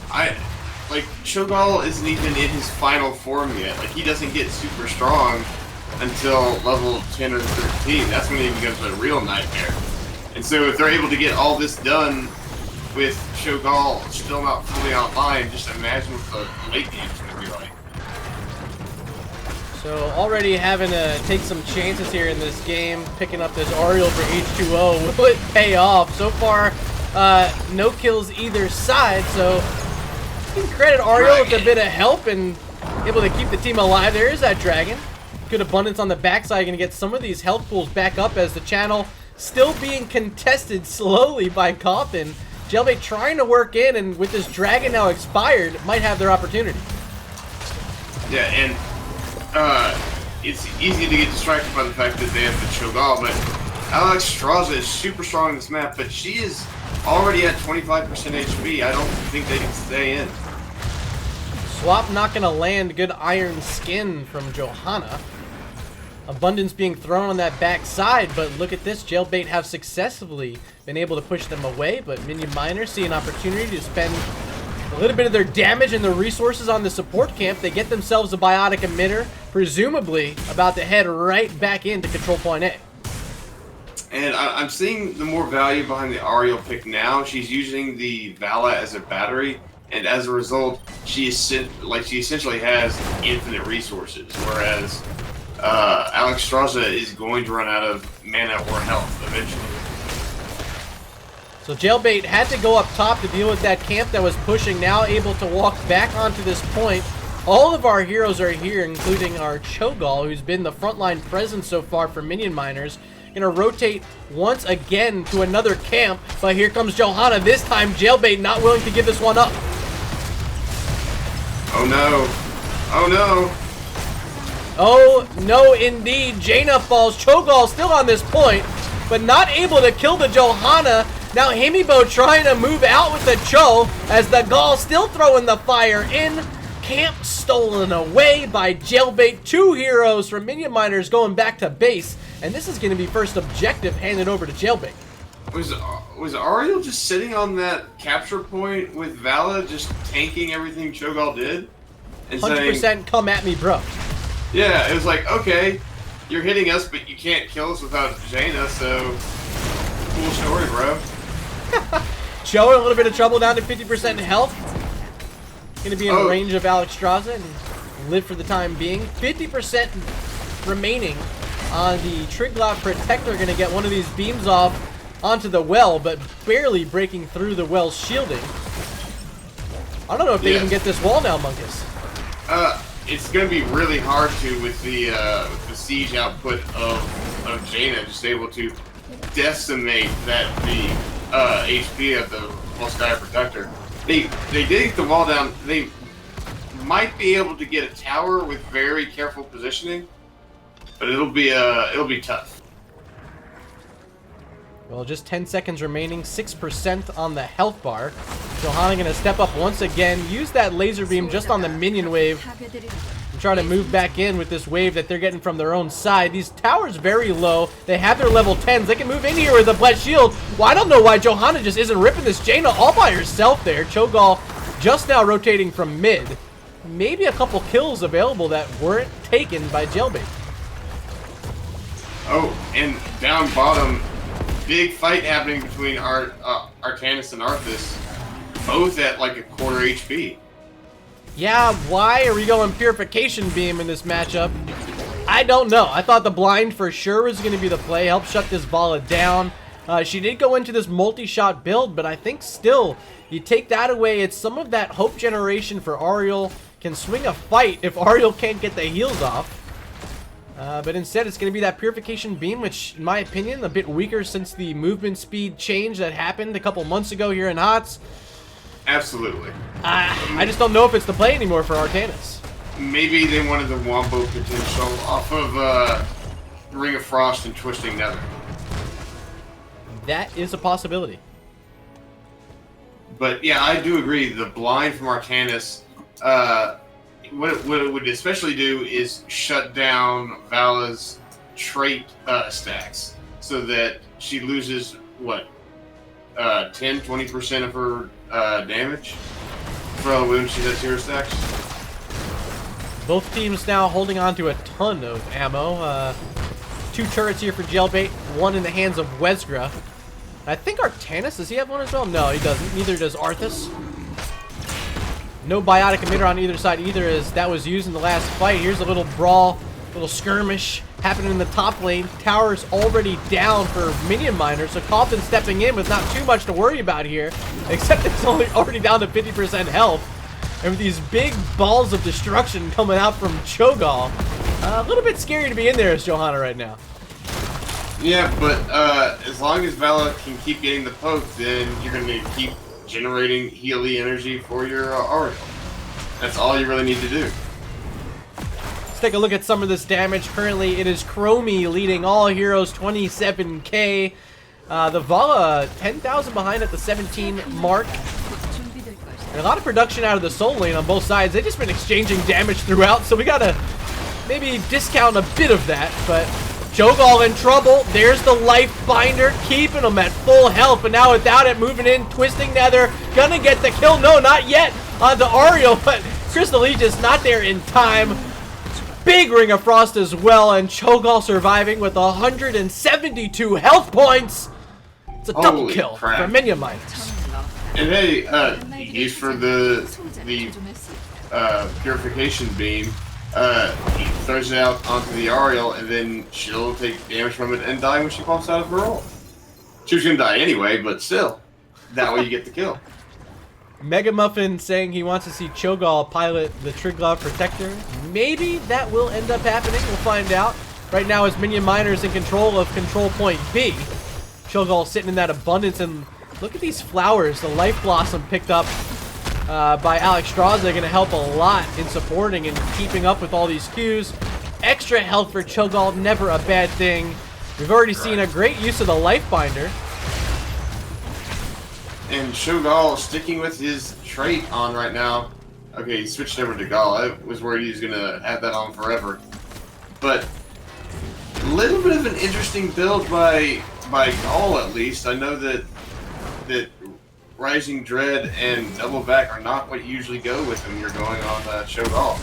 Cho'Gall isn't even in his final form yet. Like, he doesn't get super strong until level 10 or 13. That's when he becomes a real nightmare. And so if they're able to get all this done with Cho'Gall still not fully online, just imagine what the late game's going to be like. So already having to take some chances here in this game, picking up this Ariel for H2O. Will it pay off? So far, no kills either side, so you can credit Ariel with a bit of help and able to keep the team alive. There is that dragon. Good abundance on the backside, going to get some of these health pools back up as the channel still being contested slowly by Coffin. Jailbait trying to work in, and with this dragon now expired, might have their opportunity. Yeah, and it's easy to get distracted by the fact that they have the Cho'Gall, but Alexstrasza is super strong on this map, but she is already at 25% HP. I don't think they can stay in. Swap not going to land. Good iron skin from Johanna. Abundance being thrown on that back side, but look at this. Jailbait have successfully been able to push them away, but Minion Miners see an opportunity to spend a little bit of their damage and their resources on the support camp. They get themselves a biotic emitter, presumably about to head right back into control point A. And I'm seeing the more value behind the Ariel pick now. She's using the Vala as a battery, and as a result, she essentially has infinite resources, whereas Alexstrasza is going to run out of mana or health eventually. So Jailbait had to go up top to deal with that camp that was pushing, now able to walk back onto this point. All of our heroes are here, including our Cho'Gall, who's been the frontline presence so far for Minion Miners. Gonna rotate once again to another camp, but here comes Johanna. This time, Jailbait not willing to give this one up. Oh no. Oh no. Oh no indeed. Jaina falls. Cho'Gall still on this point, but not able to kill the Johanna. Now Himibo trying to move out with the Cho as the Gall still throwing the fire in. Camp stolen away by Jailbait. 2 heroes from Minion Miners going back to base, and this is going to be first objective handed over to Jailbait. Was Ariel just sitting on that capture point with Vala just tanking everything Cho'Gall did? And 100% saying, come at me, bro. Yeah, it was like, okay, you're hitting us, but you can't kill us without Jaina, so cool story, bro. Cho in a little bit of trouble, down to 50% health. Going to be in range of Alexstrasza and live for the time being. 50% remaining on the Triglav Protector. Going to get one of these beams off onto the well, but barely breaking through the well's shielding. I don't know if they even get this wall now, Munkus. It's going to be really hard to with the siege output of Jaina, just able to decimate the HP of the Volskaya Protector. They did get the wall down. They might be able to get a tower with very careful positioning, but it'll be tough. Well, just 10 seconds remaining, 6% on the health bar. Johanna going to step up once again, use that laser beam just on the minion wave, and try to move back in with this wave that they're getting from their own side. These towers very low. They have their level 10s. They can move in here with a blessed shield. Well, I don't know why Johanna just isn't ripping this Jaina all by herself there. Cho'Gall just now rotating from mid. Maybe a couple kills available that weren't taken by Jailbait. Oh, and down bottom, big fight happening between Artanis and Arthas, both at like a quarter HP. Yeah, why are we going Purification Beam in this matchup? I don't know. I thought the blind for sure was going to be the play, help shut this Vala down. She did go into this multi-shot build, but I think still, you take that away, it's some of that hope generation for Ariel. Can swing a fight if Ariel can't get the heals off. But instead, it's going to be that Purification Beam, which, in my opinion, a bit weaker since the movement speed change that happened a couple months ago here in HOTS. Absolutely. I just don't know if it's the play anymore for Artanis. Maybe they wanted the Wombo potential off of Ring of Frost and Twisting Nether. That is a possibility. But yeah, I do agree. The blind from Artanis, what it would especially do is shut down Vala's trait stacks so that she loses, what, 10-20% of her damage for all the wounds she has to her stacks. Both teams now holding on to a ton of ammo. 2 turrets here for Jailbait, 1 in the hands of Wesgra. I think Artanis, does he have one as well? No, he doesn't. Neither does Arthas. No biotic emitter on either side either, as that was used in the last fight. Here's a little brawl, little skirmish happening in the top lane. Tower's already down for Minion Miners, so Coffin stepping in with not too much to worry about here, except it's already down to 50% health. And with these big balls of destruction coming out from Cho'Gall, a little bit scary to be in there as Johanna right now. Yeah, but as long as Vala can keep getting the poke, then you're going to keep generating Healy energy for your Ariel. That's all you really need to do. Let's take a look at some of this damage. Currently, it is Chromie leading all heroes, 27k. The Vala, 10,000 behind at the 17 mark. And a lot of production out of the soul lane on both sides. They've just been exchanging damage throughout, so we gotta maybe discount a bit of that, but Cho'Gall in trouble. There's the life binder, keeping him at full health, but now without it, moving in, twisting Nether, gonna get the kill. No, not yet onto Ariel, but Crystal Aegis not there in time. Big Ring of Frost as well, and Cho'Gall surviving with 172 health points. It's a double Holy kill crap. for Minion Miners. And hey, he's for the Purification Beam. He throws it out onto the Ariel, and then she'll take damage from it and die when she pops out of her ult. She was gonna die anyway, but still, that way you get the kill. Mega Muffin saying he wants to see Cho'Gall pilot the Triglav Protector. Maybe that will end up happening. We'll find out. Right now, as Minion Miners in control of Control Point B. Cho'Gall sitting in that abundance, and look at these flowers. The Life Blossom picked up by Alexstrasza, going to help a lot in supporting and keeping up with all these Qs. Extra health for Cho'Gall, never a bad thing. We've already seen a great use of the Life Binder. And Cho'Gall sticking with his trait on right now. Okay, he switched over to Gall. I was worried he was going to have that on forever. But a little bit of an interesting build by Gall, at least. I know that Rising Dread and Double Back are not what you usually go with when you're going on Cho'Gall.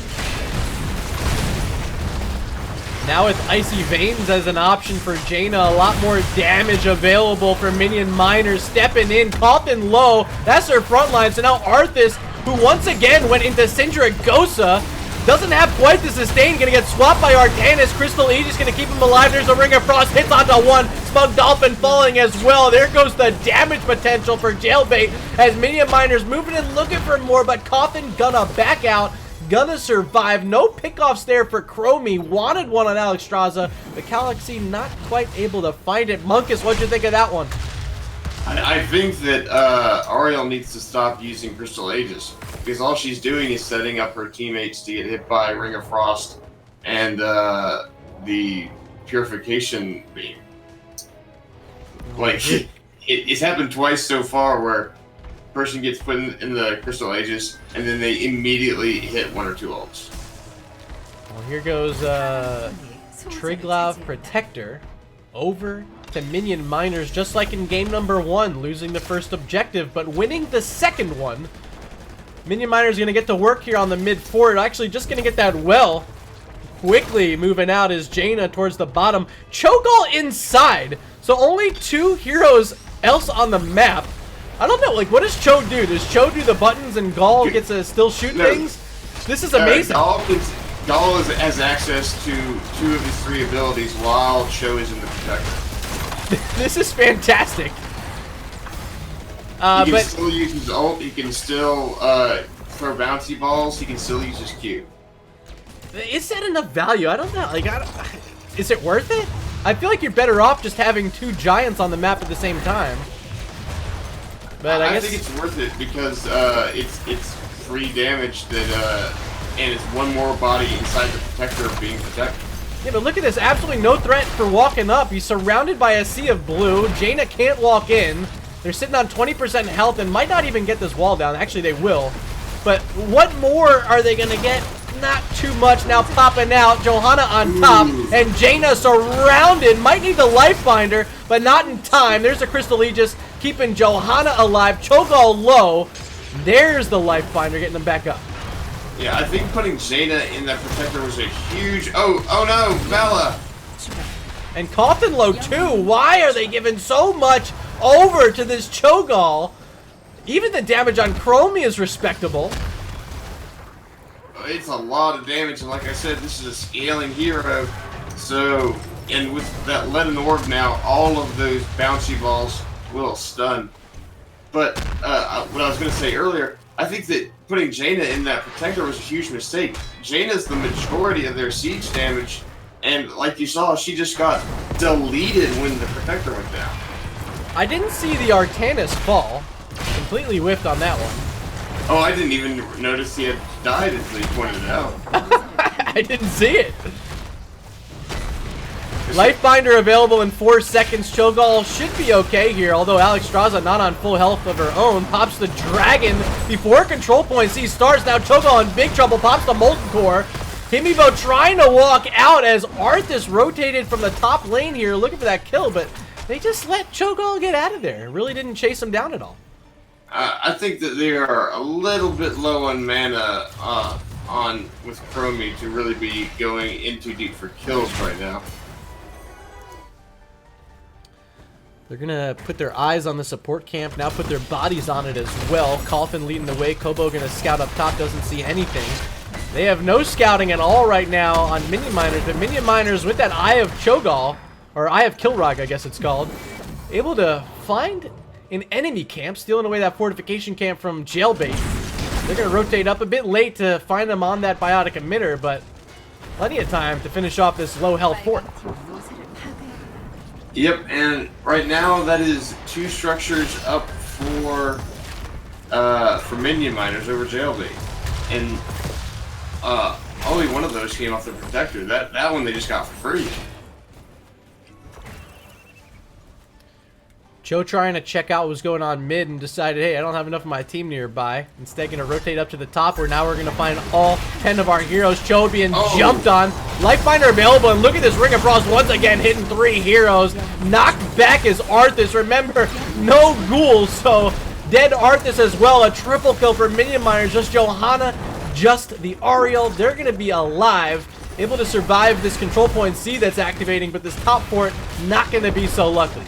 Now with Icy Veins as an option for Jaina, a lot more damage available for Minion Miners. Stepping in, Coffin low. That's their front line. So now Arthas, who once again went into Syndragosa, doesn't have quite the sustain. Gonna get swapped by Artanis. Crystal Aegis gonna keep him alive. There's a Ring of Frost. Hits onto one. Smug Dolphin falling as well. There goes the damage potential for Jailbait as Minion Miners moving and looking for more, but Coffin gonna back out. Gonna survive. No pickoffs there for Chromie. Wanted one on Alexstrasza, but Galaxy not quite able to find it. Monkus, what'd you think of that one? I think that Ariel needs to stop using Crystal Aegis, because all she's doing is setting up her teammates to get hit by Ring of Frost and the Purification Beam. Like, it's happened twice so far where a person gets put in the Crystal Aegis and then they immediately hit 1 or 2 ults. Well, here goes Triglav Protector over to Minion Miners, just like in game number 1, losing the first objective, but winning the second one. Minion Miner's going to get to work here on the mid fort. Actually, just going to get that well. Quickly moving out is Jaina towards the bottom. Cho'Gall inside. So only 2 heroes else on the map. I don't know, like, what does Cho do? Does Cho do the buttons and Gall gets to still shoot things? This is amazing. Gall has access to 2 of his 3 abilities while Cho is in the protector. This is fantastic. He can still use his ult. He can still throw bouncy balls. He can still use his Q. Is that enough value? I don't know. Like, is it worth it? I feel like you're better off just having 2 giants on the map at the same time. But I guess think it's worth it because it's free damage that and it's 1 more body inside the protector being protected. Yeah, but look at this. Absolutely no threat for walking up. He's surrounded by a sea of blue. Jaina can't walk in. They're sitting on 20% health and might not even get this wall down. Actually, they will. But what more are they going to get? Not too much. Now popping out. Johanna on top. And Jaina surrounded. Might need the life binder, but not in time. There's a Crystal Aegis keeping Johanna alive. Cho'Gall low. There's the life binder getting them back up. Yeah, I think putting Jaina in that protector was a huge... Oh no, Bella! And Coffin low too. Why are they giving so much over to this Cho'Gall? Even the damage on Chromie is respectable. It's a lot of damage, and like I said, this is a scaling hero. So, and with that leaden orb now, all of those bouncy balls will stun. But what I was going to say earlier, I think that putting Jaina in that protector was a huge mistake. Jaina's the majority of their siege damage, and like you saw, she just got deleted when the protector went down. I didn't see the Artanis fall. Completely whiffed on that one. Oh, I didn't even notice he had died until he pointed it out. I didn't see it. Lifebinder available in 4 seconds. Cho'Gall should be okay here, although Alexstrasza not on full health of her own. Pops the dragon before control point. See starts now. Cho'Gall in big trouble. Pops the Molten Core. Himibo trying to walk out as Arthas rotated from the top lane here, looking for that kill, but they just let Cho'Gall get out of there. Really didn't chase him down at all. I think that they are a little bit low on mana with Chromie to really be going in too deep for kills right now. They're gonna put their eyes on the support camp, now put their bodies on it as well. Coffin leading the way. Kobo gonna scout up top, doesn't see anything. They have no scouting at all right now on Minion Miners, but Minion Miners with that Eye of Cho'Gall, or Eye of Kilrog I guess it's called, able to find an enemy camp, stealing away that fortification camp from Jailbait. They're gonna rotate up a bit late to find them on that biotic emitter, but plenty of time to finish off this low health fort. Yep, and right now that is 2 structures up for Minion Miners over Jailbait, and only one of those came off the protector. That one they just got for free. Cho trying to check out what was going on mid and decided, hey, I don't have enough of my team nearby. Instead, going to rotate up to the top where now we're going to find all 10 of our heroes. Cho being jumped on. Lifebinder available, and look at this Ring of Frost once again hitting 3 heroes. Knocked back is Arthas. Remember, no ghouls, so dead Arthas as well. A triple kill for Minion Miners. Just Johanna, just the Ariel. They're going to be alive, able to survive this control point C that's activating, but this top fort not going to be so lucky.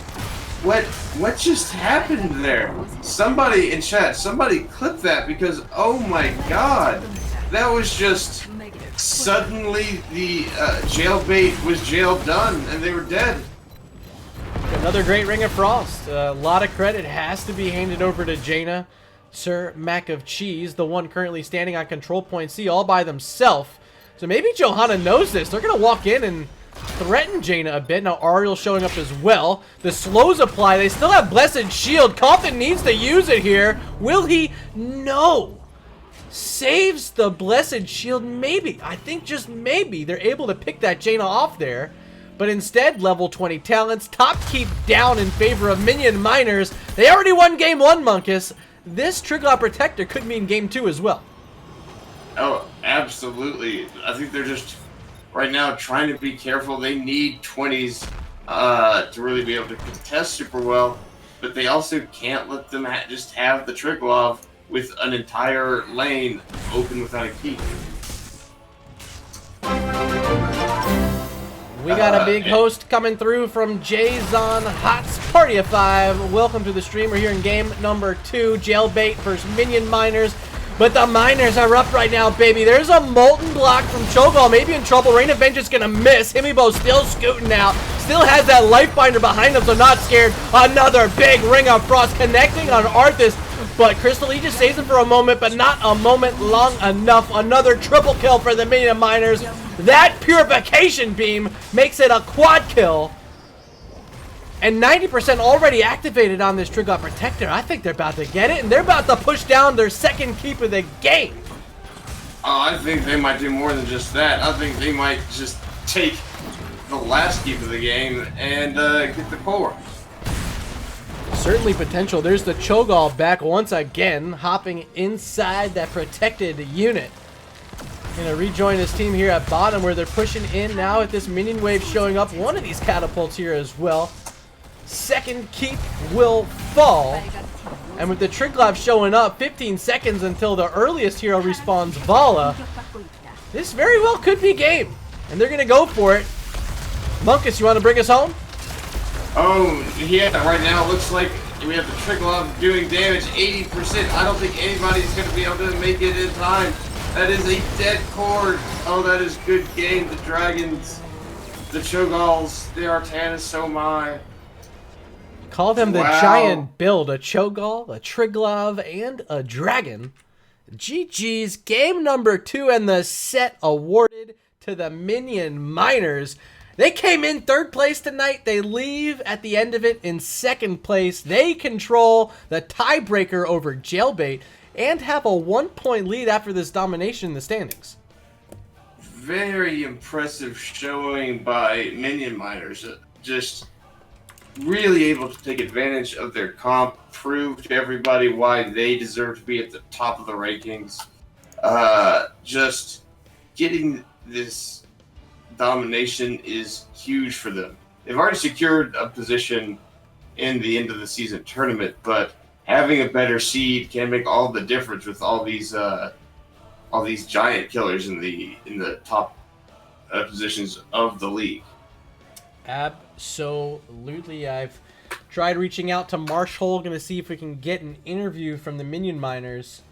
What just happened there? Somebody in chat, somebody clip that, because oh my god, that was just suddenly the Jailbait was jail done and they were dead. Another great Ring of Frost. A lot of credit has to be handed over to Jaina, Sir Mac of Cheese, the one currently standing on control point C all by themselves. So maybe Johanna knows this. They're gonna walk in and threaten Jaina a bit. Now Ariel showing up as well. The slows apply. They still have Blessed Shield. Coffin needs to use it here. Will he? No. Saves the Blessed Shield. Maybe. I think just maybe they're able to pick that Jaina off there. But instead, level 20 talents. Top keep down in favor of Minion Miners. They already won game 1, Monkus. This Triglav Protector could mean game 2 as well. Oh, absolutely. I think they're just right now trying to be careful. They need 20s to really be able to contest super well, but they also can't let them just have the Triglav with an entire lane open without a key. We got a big host coming through from Jay's on Hots Party of 5. Welcome to the stream. We're here in game number 2, Jailbait versus Minion Miners. But the Miners are up right now, baby. There's a Molten Block from Cho'Gall, maybe in trouble. Rain of Vengeance gonna miss. Himibo still scooting out. Still has that Lifebinder behind him, so not scared. Another big Ring of Frost connecting on Arthas. But Crystal Aegis saves him for a moment, but not a moment long enough. Another triple kill for the Minion Miners. That Purification Beam makes it a quad kill. And 90% already activated on this Triglav Protector. I think they're about to get it, and they're about to push down their second keep of the game. Oh, I think they might do more than just that. I think they might just take the last keep of the game and get the core. Certainly potential. There's the Cho'Gall back once again, hopping inside that protected unit. Gonna rejoin his team here at bottom where they're pushing in now with this minion wave showing up. One of these catapults here as well. Second keep will fall. And with the Triglav showing up, 15 seconds until the earliest hero respawns Vala. This very well could be game. And they're gonna go for it. Monkus, you wanna bring us home? Oh, yeah, right now it looks like we have the Triglav doing damage 80%. I don't think anybody's going to be able to make it in time. That is a dead cord. Oh, that is good game. The Dragons, the Cho'Galls, the Artanis, so my. Call them the Wow. giant build. A Cho'Gall, a Triglav, and a Dragon. GG's game number 2 and the set awarded to the Minion Miners. They came in 3rd place tonight. They leave at the end of it in 2nd place. They control the tiebreaker over Jailbait and have a 1-point lead after this domination in the standings. Very impressive showing by Minion Miners. Just really able to take advantage of their comp, prove to everybody why they deserve to be at the top of the rankings. Just getting this domination is huge for them. They've already secured a position in the end of the season tournament, but having a better seed can make all the difference with all these giant killers in the top positions of the league. Absolutely. I've tried reaching out to Marshall, gonna see if we can get an interview from the Minion Miners.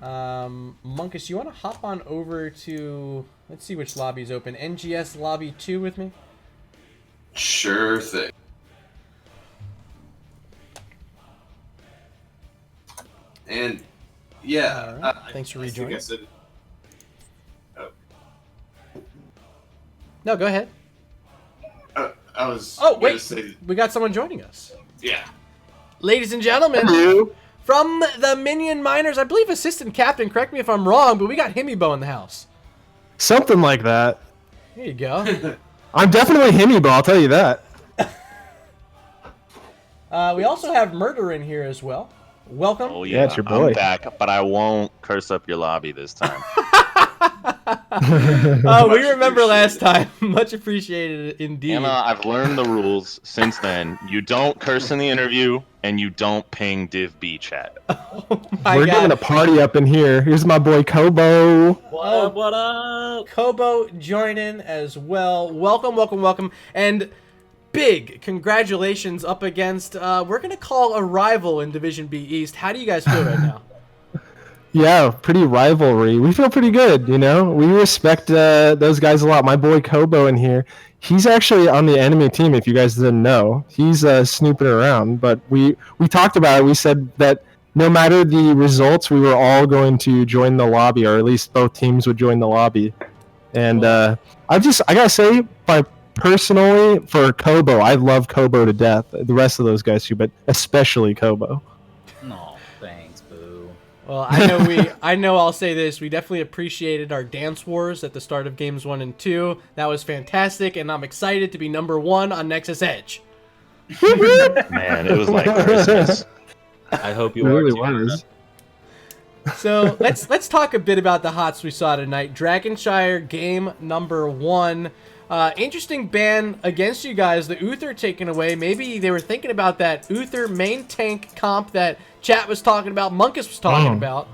Monkus, you want to hop on over to, let's see which lobby's open, NGS lobby 2 with me? Sure thing. And yeah, All right. Thanks for rejoining. I said, No, go ahead. I was. Oh, gonna wait. say, We got someone joining us. yeah. Ladies and gentlemen, from the Minion Miners, I believe assistant captain, correct me if I'm wrong, but we got Himibo in the house. Something like that. There you go. I'm definitely Himibo, I'll tell you that. We also have Murder in here as well. Welcome. Oh Yeah, it's your boy. I'm back, but I won't curse up your lobby this time. Oh, we remember last time. Much appreciated indeed. Anna, I've learned the rules since then. You don't curse in the interview, and you don't ping Div B chat. My We're God. giving a party up in here. Here's my boy Kobo. What up? What up? Kobo joining as well. Welcome, welcome, welcome. And big congratulations up against, we're going to call a rival in Division B East. How do you guys feel right now? Yeah, pretty rivalry. We feel pretty good, you know? We respect those guys a lot. My boy Kobo in here, he's actually on the enemy team, if you guys didn't know. He's snooping around, but we talked about it. We said that no matter the results, we were all going to join the lobby, or at least both teams would join the lobby. And I gotta say, personally, for Kobo, I love Kobo to death. The rest of those guys too, but especially Kobo. No, thanks, boo. Well, I know I'll say this. We definitely appreciated our dance wars at the start of games 1 and 2. That was fantastic, and I'm excited to be number 1 on Nexus Edge. Man, it was like Christmas. I hope you It are really too. was. So let's talk a bit about the hots we saw tonight. Dragonshire game number 1. Interesting ban against you guys, the Uther taken away. Maybe they were thinking about that Uther main tank comp that Chat was talking about, Munkus was talking about.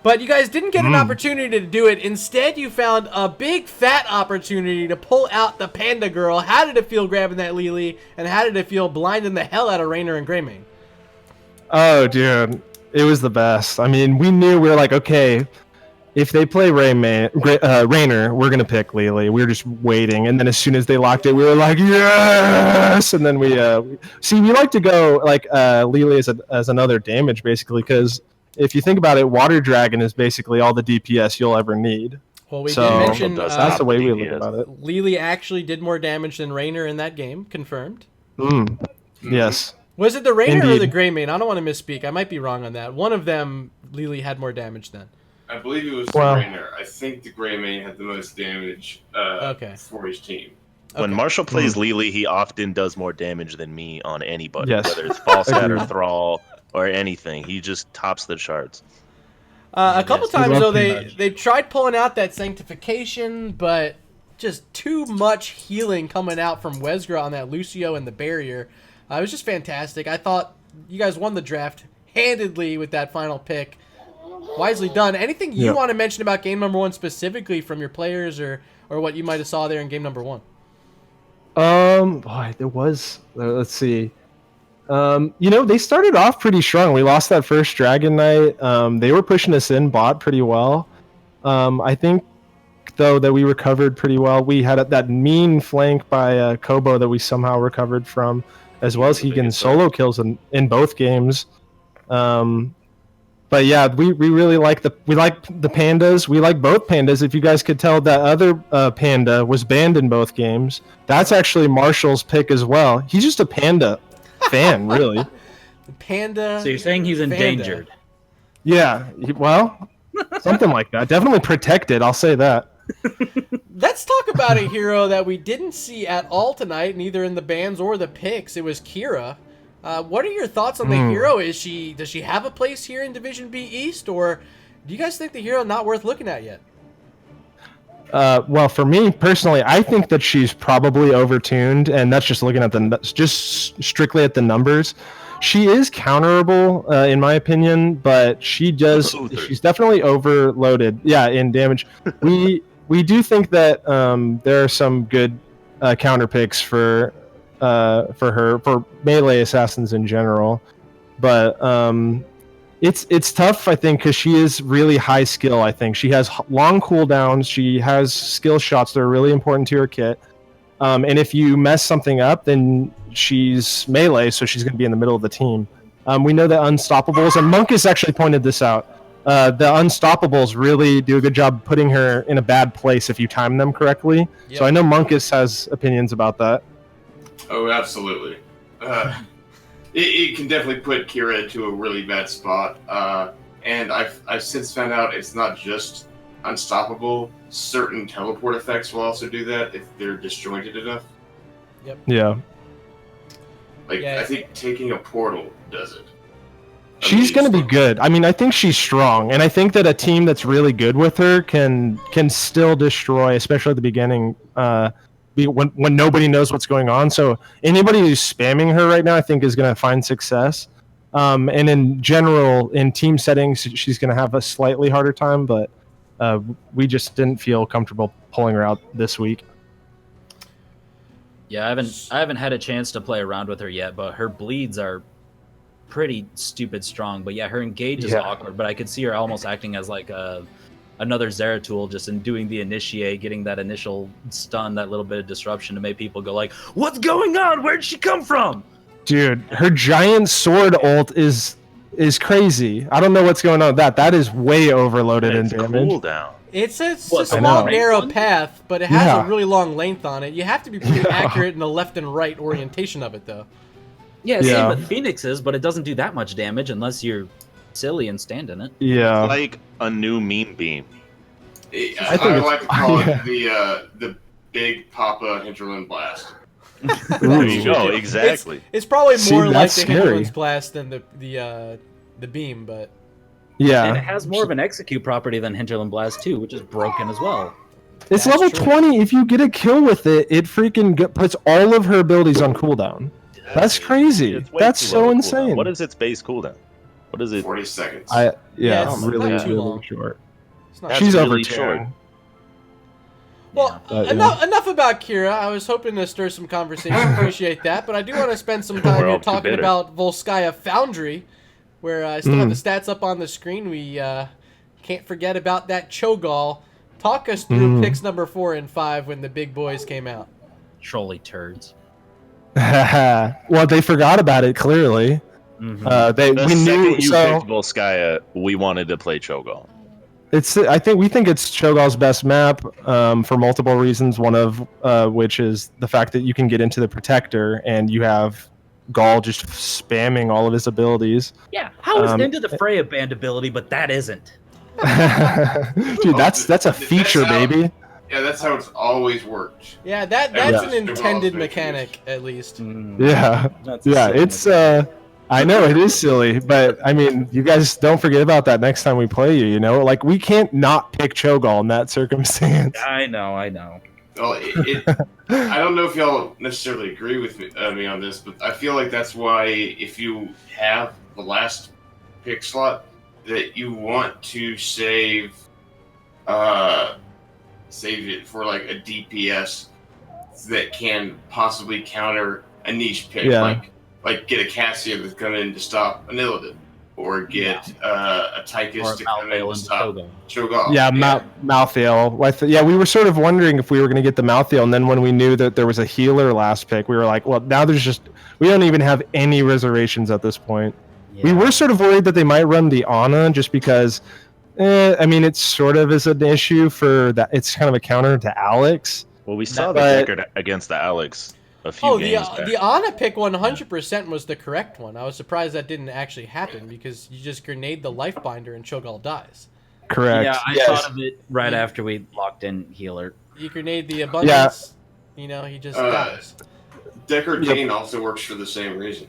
But you guys didn't get an opportunity to do it. Instead, you found a big fat opportunity to pull out the Panda Girl. How did it feel grabbing that Lily? And how did it feel blinding the hell out of Rainer and Greymane? Oh, dude. It was the best. I mean, we were like, okay, if they play Rainer, we're going to pick Lily. We were just waiting. And then as soon as they locked it, we were like, yes! And then we like to go like Lily as another damage, basically, because if you think about it, Water Dragon is basically all the DPS you'll ever need. Well, we did mention that's the way we look about it. Lily actually did more damage than Rainer in that game, confirmed. Yes. Was it the Rainer or the Greymane? I don't want to misspeak. I might be wrong on that. One of them, Lily had more damage than. I believe it was the Rainer. I think the Greymane had the most damage for his team. When Marshall plays Lily, he often does more damage than me on anybody, Yes. whether it's Falstad or Thrall or anything. He just tops the charts. A couple times, though, they tried pulling out that Sanctification, but just too much healing coming out from Wesgra on that Lucio and the barrier. It was just fantastic. I thought you guys won the draft handedly with that final pick. Wisely done. Anything you want to mention about game number 1 specifically from your players or what you might have saw there in game number 1? Boy, there was. Let's see. They started off pretty strong. We lost that first Dragon Knight. They were pushing us in bot pretty well. I think, though, that we recovered pretty well. We had that mean flank by Kobo that we somehow recovered from, as well as he getting solo kills in both games. But yeah, we really like the pandas. We like both pandas. If you guys could tell, that other panda was banned in both games. That's actually Marshall's pick as well. He's just a panda fan, really. Panda. So you're saying he's endangered? Yeah. Well, something like that. Definitely protected. I'll say that. Let's talk about a hero that we didn't see at all tonight, neither in the bans or the picks. It was Kira. What are your thoughts on the hero? Does she have a place here in Division B East, or do you guys think the hero not worth looking at yet? Well, for me personally, I think that she's probably overtuned, and that's just looking at just strictly at the numbers. She is counterable, in my opinion, but she's definitely overloaded. Yeah, in damage. We do think that there are some good counter picks for her, for melee assassins in general, but it's tough, I think, because she is really high skill. I think she has long cooldowns. She has skill shots that are really important to her kit, and if you mess something up, then she's melee, so she's going to be in the middle of the team. We know that Unstoppables, and Munkus actually pointed this out, the Unstoppables really do a good job putting her in a bad place if you time them correctly. Yep. So I know Munkus has opinions about that. Oh, absolutely. It can definitely put Kira into a really bad spot. And I've since found out it's not just unstoppable. Certain teleport effects will also do that if they're disjointed enough. Yep. Yeah. I think taking a portal does it. She's going to be good. I mean, I think she's strong, and I think that a team that's really good with her can still destroy, especially at the beginning, when nobody knows what's going on. So anybody who's spamming her right now, I think, is going to find success. And in general, in team settings, she's going to have a slightly harder time, but we just didn't feel comfortable pulling her out this week. Yeah, I haven't had a chance to play around with her yet, but her bleeds are pretty stupid strong. But yeah, her engage is awkward, but I could see her almost acting as like another Zeratul, just in doing the initiate, getting that initial stun, that little bit of disruption to make people go like, what's going on? Where'd she come from? Dude, her giant sword ult is crazy. I don't know what's going on with that. That is way overloaded in damage. Cooldown. It's just a long, narrow path, but it has a really long length on it. You have to be pretty accurate in the left and right orientation of it, though. Yeah, same with Phoenix's, but it doesn't do that much damage unless you're silly and stand in it. Yeah. It's like a new meme beam. I like to call it the Big Papa Hinterland Blast. There you go, exactly. It's probably more like the scary. Hinterland's Blast than the beam, but... Yeah. And it has more of an execute property than Hinterland Blast too, which is broken as well. It's That's level true. 20. If you get a kill with it, it freaking puts all of her abilities on cooldown. That's crazy. It's way That's too so low cooldown. insane. What is its base cooldown? What is it? 40 seconds. Yeah, Yeah, it's really, not too really long. short. It's not That's She's really over short. 10. Well, But, enough about Kira. I was hoping to stir some conversation. Appreciate that, but I do want to spend some time We're here all too talking bitter. about Volskaya Foundry, where I still have the stats up on the screen. We can't forget about that Cho'Gall. Talk us through picks number 4 and 5 when the big boys came out. Trolley turds. Well, they forgot about it clearly. Mhm. The We second knew. you So picked Volskaya, we wanted to play Cho'Gall. we think it's Cho'Gall's best map for multiple reasons. One of which is the fact that you can get into the Protector and you have Gall just spamming all of his abilities. Yeah, how is Um, Into the Fray a banned ability, but that isn't? Dude, that's a feature, baby. Yeah, that's how it's always worked. Yeah, that's Yeah. an intended mechanic, at least. Yeah, That's a yeah. silly It's mechanic. I know it is silly, but I mean, you guys don't forget about that next time we play you. You know, like we can't not pick Cho'Gall in that circumstance. I know. Well, I don't know if y'all necessarily agree with me on this, but I feel like that's why if you have the last pick slot, that you want to save it for like a DPS that can possibly counter a niche pick, Yeah. like get a Cassia to come in to stop an Illidan, or get a Tychus Or to come in Malvale to and stop Cho'Gall. Cho'Gall. Yeah, Malthael. Yeah, we were sort of wondering if we were going to get the Malthael, and then when we knew that there was a healer last pick, we were like, well, now we don't even have any reservations at this point. We were sort of worried that they might run the Ana just because, I mean, it sort of is an issue for that. It's kind of a counter to Alex. Well, we saw the But- Deckard against the Alex a few Oh, games back. the Ana pick 100% was the correct one. I was surprised that didn't actually happen because you just grenade the life binder and Cho'Gall dies. Correct. Yeah, I Yes. thought of it right after we locked in healer. You grenade the abundance, he just dies. Deckard Dane also works for the same reason.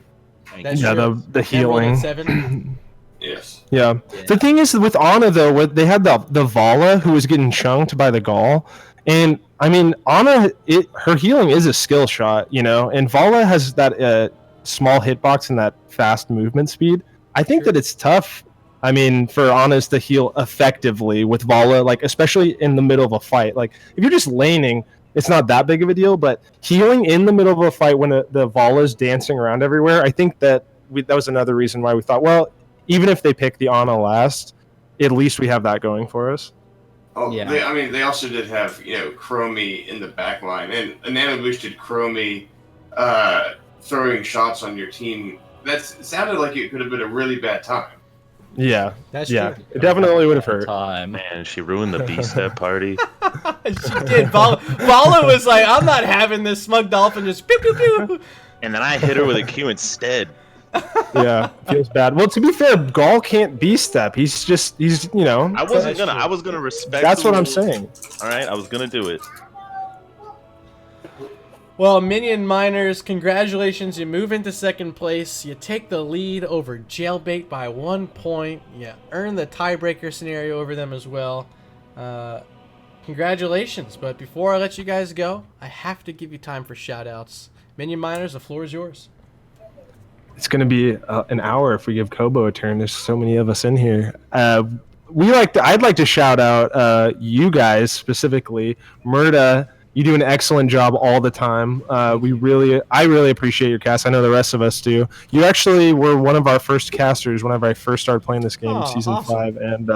That's Yeah, true. the Emerald healing. at 7. Yes. Yeah. The thing is with Ana though, they had the Vala who was getting chunked by the Gall, and I mean Ana, her healing is a skill shot, and Vala has that small hitbox and that fast movement speed. I think that it's tough. I mean, for Anas to heal effectively with Vala, like especially in the middle of a fight. Like if you're just laning, it's not that big of a deal, but healing in the middle of a fight when the Vala's dancing around everywhere, I think that was another reason why we thought, well, even if they pick the Ana last, at least we have that going for us. Oh, Yeah. they also did have, Chromie in the back line, and a nano boosted Chromie throwing shots on your team. It sounded like it could have been a really bad time. Yeah, That's yeah, true. it definitely would have hurt. Time. Man, she ruined the B-step party. She did. Vala was like, I'm not having this. Smug Dolphin just pew pew pew. And then I hit her with a Q instead. Yeah, feels bad. Well, to be fair, Gall can't B-step. He's I was gonna respect. That's the what I'm rules. saying. All right, I was gonna do it. Well, Minion Miners, congratulations. You move into second place. You take the lead over Jailbait by 1 point. You earn the tiebreaker scenario over them as well. Congratulations. But before I let you guys go, I have to give you time for shout-outs. Minion Miners, the floor is yours. It's going to be an hour if we give Kobo a turn. There's so many of us in here. I'd like to shout out you guys specifically. Murda, you do an excellent job all the time. I really appreciate your cast. I know the rest of us do. You actually were one of our first casters whenever I first started playing this game in season awesome. 5, and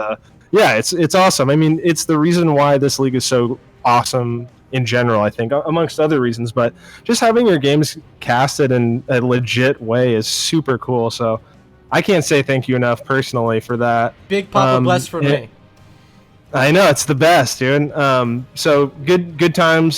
yeah, it's awesome. I mean, it's the reason why this league is so awesome in general, I think, amongst other reasons. But just having your games casted in a legit way is super cool. So I can't say thank you enough personally for that. Big Papa Bless for me. I know, it's the best, dude. So good times.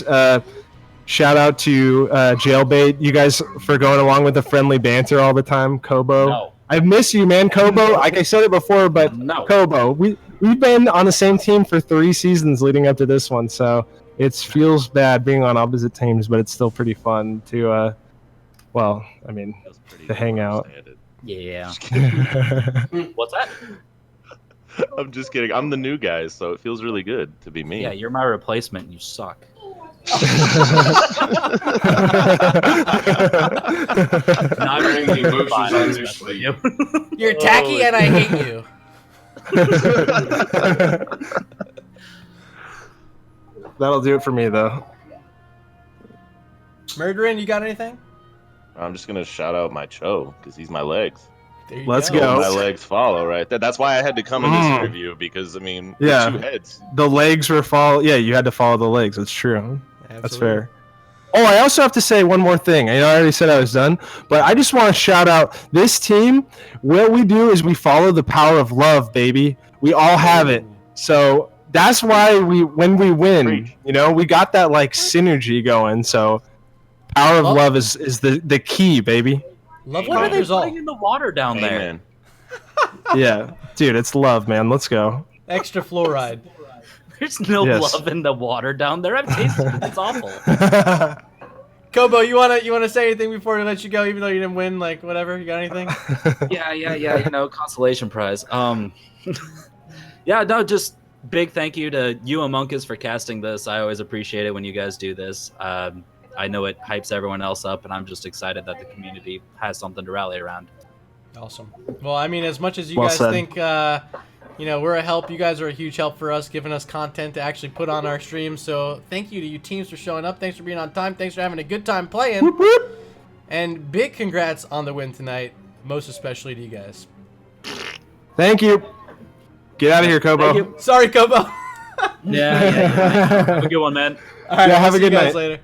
Shout out to Jailbait, you guys, for going along with the friendly banter all the time. Kobo, No. I miss you, man. Kobo, like I said it before, but No. Kobo, we've been on the same team for 3 seasons leading up to this one, so it feels bad being on opposite teams, but it's still pretty fun to, That was pretty to hang out. understand it. Yeah. What's that? I'm just kidding. I'm the new guy, so it feels really good to be me. Yeah, you're my replacement. You suck. Not Wearing the emotions on your sleeve. You're tacky and I hate you. That'll do it for me, though. Murderin, you got anything? I'm just gonna shout out my Cho because he's my legs. There you Let's go. go. My legs follow right there. That's why I had to come in this interview because I mean, the Yeah. two heads. The legs were Yeah, you had to follow the legs. That's true. That's Absolutely. fair. Oh, I also have to say one more thing. I know I already said I was done, but I just want to shout out this team. What we do is we follow the power of love, baby. We all have it. So that's why when we win, Preach. we got that like synergy going. So power of love is the key, baby. Love What are they conquers all. putting in the water down there? Amen. Yeah, dude, it's love, man. Let's go. Extra fluoride. There's no Yes. love in the water down there. I've tasted it. It's awful. Kobo, you wanna say anything before we let you go, even though you didn't win? Like whatever, you got anything? Yeah. Consolation prize. Yeah, no, just big thank you to you and Monkus for casting this. I always appreciate it when you guys do this. I know it hypes everyone else up, and I'm just excited that the community has something to rally around. Awesome. Well, I mean, as much as you Well guys said. think, we're a help, you guys are a huge help for us, giving us content to actually put on our streams. So thank you to you teams for showing up. Thanks for being on time. Thanks for having a good time playing. Whoop, whoop. And big congrats on the win tonight, most especially to you guys. Thank you. Get out of here, Kobo. Thank you. Sorry, Kobo. Yeah. Have a good one, man. All right, Yeah, have we'll a see good you guys night. later.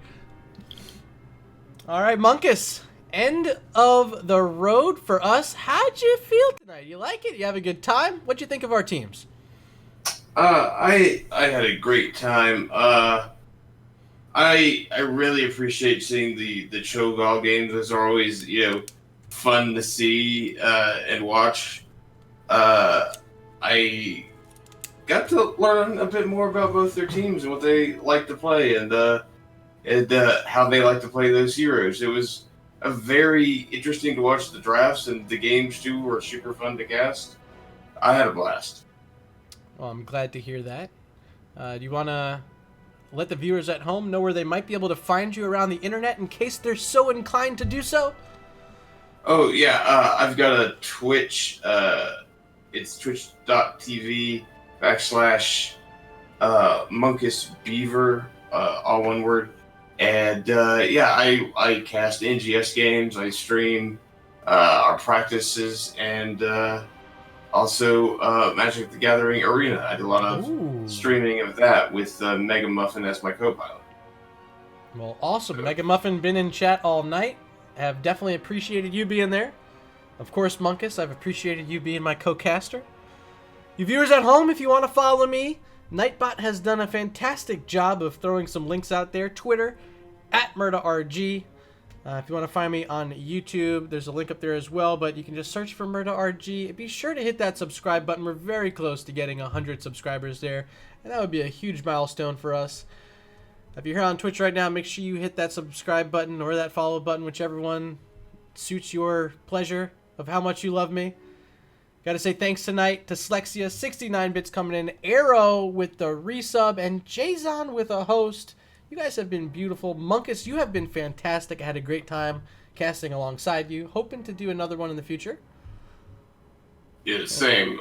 All right, Monkus. End of the road for us. How'd you feel tonight? You like it? You have a good time? What'd you think of our teams? I had a great time. I really appreciate seeing the Cho'Gall games. Those are always fun to see and watch. I got to learn a bit more about both their teams and what they like to play and how they like to play those heroes. It was very interesting to watch the drafts, and the games too were super fun to cast. I had a blast. Well, I'm glad to hear that. Do you want to let the viewers at home know where they might be able to find you around the internet in case they're so inclined to do so? Oh, yeah, I've got a Twitch. It's twitch.tv/MonkusBeaver, all one word. And, I cast NGS games, I stream our practices, and also Magic the Gathering Arena. I did a lot of streaming of that with Mega Muffin as my co-pilot. Well, awesome. Mega Muffin been in chat all night. Have definitely appreciated you being there. Of course, Monkus, I've appreciated you being my co-caster. You viewers at home, if you want to follow me, Nightbot has done a fantastic job of throwing some links out there. Twitter, @MurdaRG. If you want to find me on YouTube, there's a link up there as well, but you can just search for MurdaRG. Be sure to hit that subscribe button. We're very close to getting 100 subscribers there, and that would be a huge milestone for us. If you're here on Twitch right now, make sure you hit that subscribe button or that follow button, whichever one suits your pleasure of how much you love me. Got to say thanks tonight to Slexia, 69 bits coming in, Arrow with the resub, and Jason with a host. You guys have been beautiful. Monkus, you have been fantastic. I had a great time casting alongside you. Hoping to do another one in the future. Yeah, same.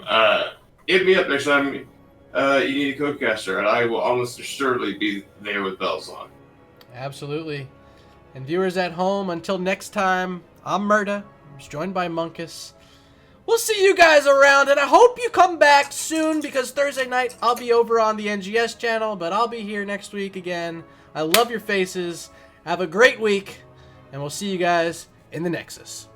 Hit me up next time you need a co-caster, and I will almost assuredly be there with bells on. Absolutely. And viewers at home, until next time, I'm Murda. I was joined by Monkus. We'll see you guys around, and I hope you come back soon, because Thursday night I'll be over on the NGS channel, but I'll be here next week again. I love your faces. Have a great week, and we'll see you guys in the Nexus.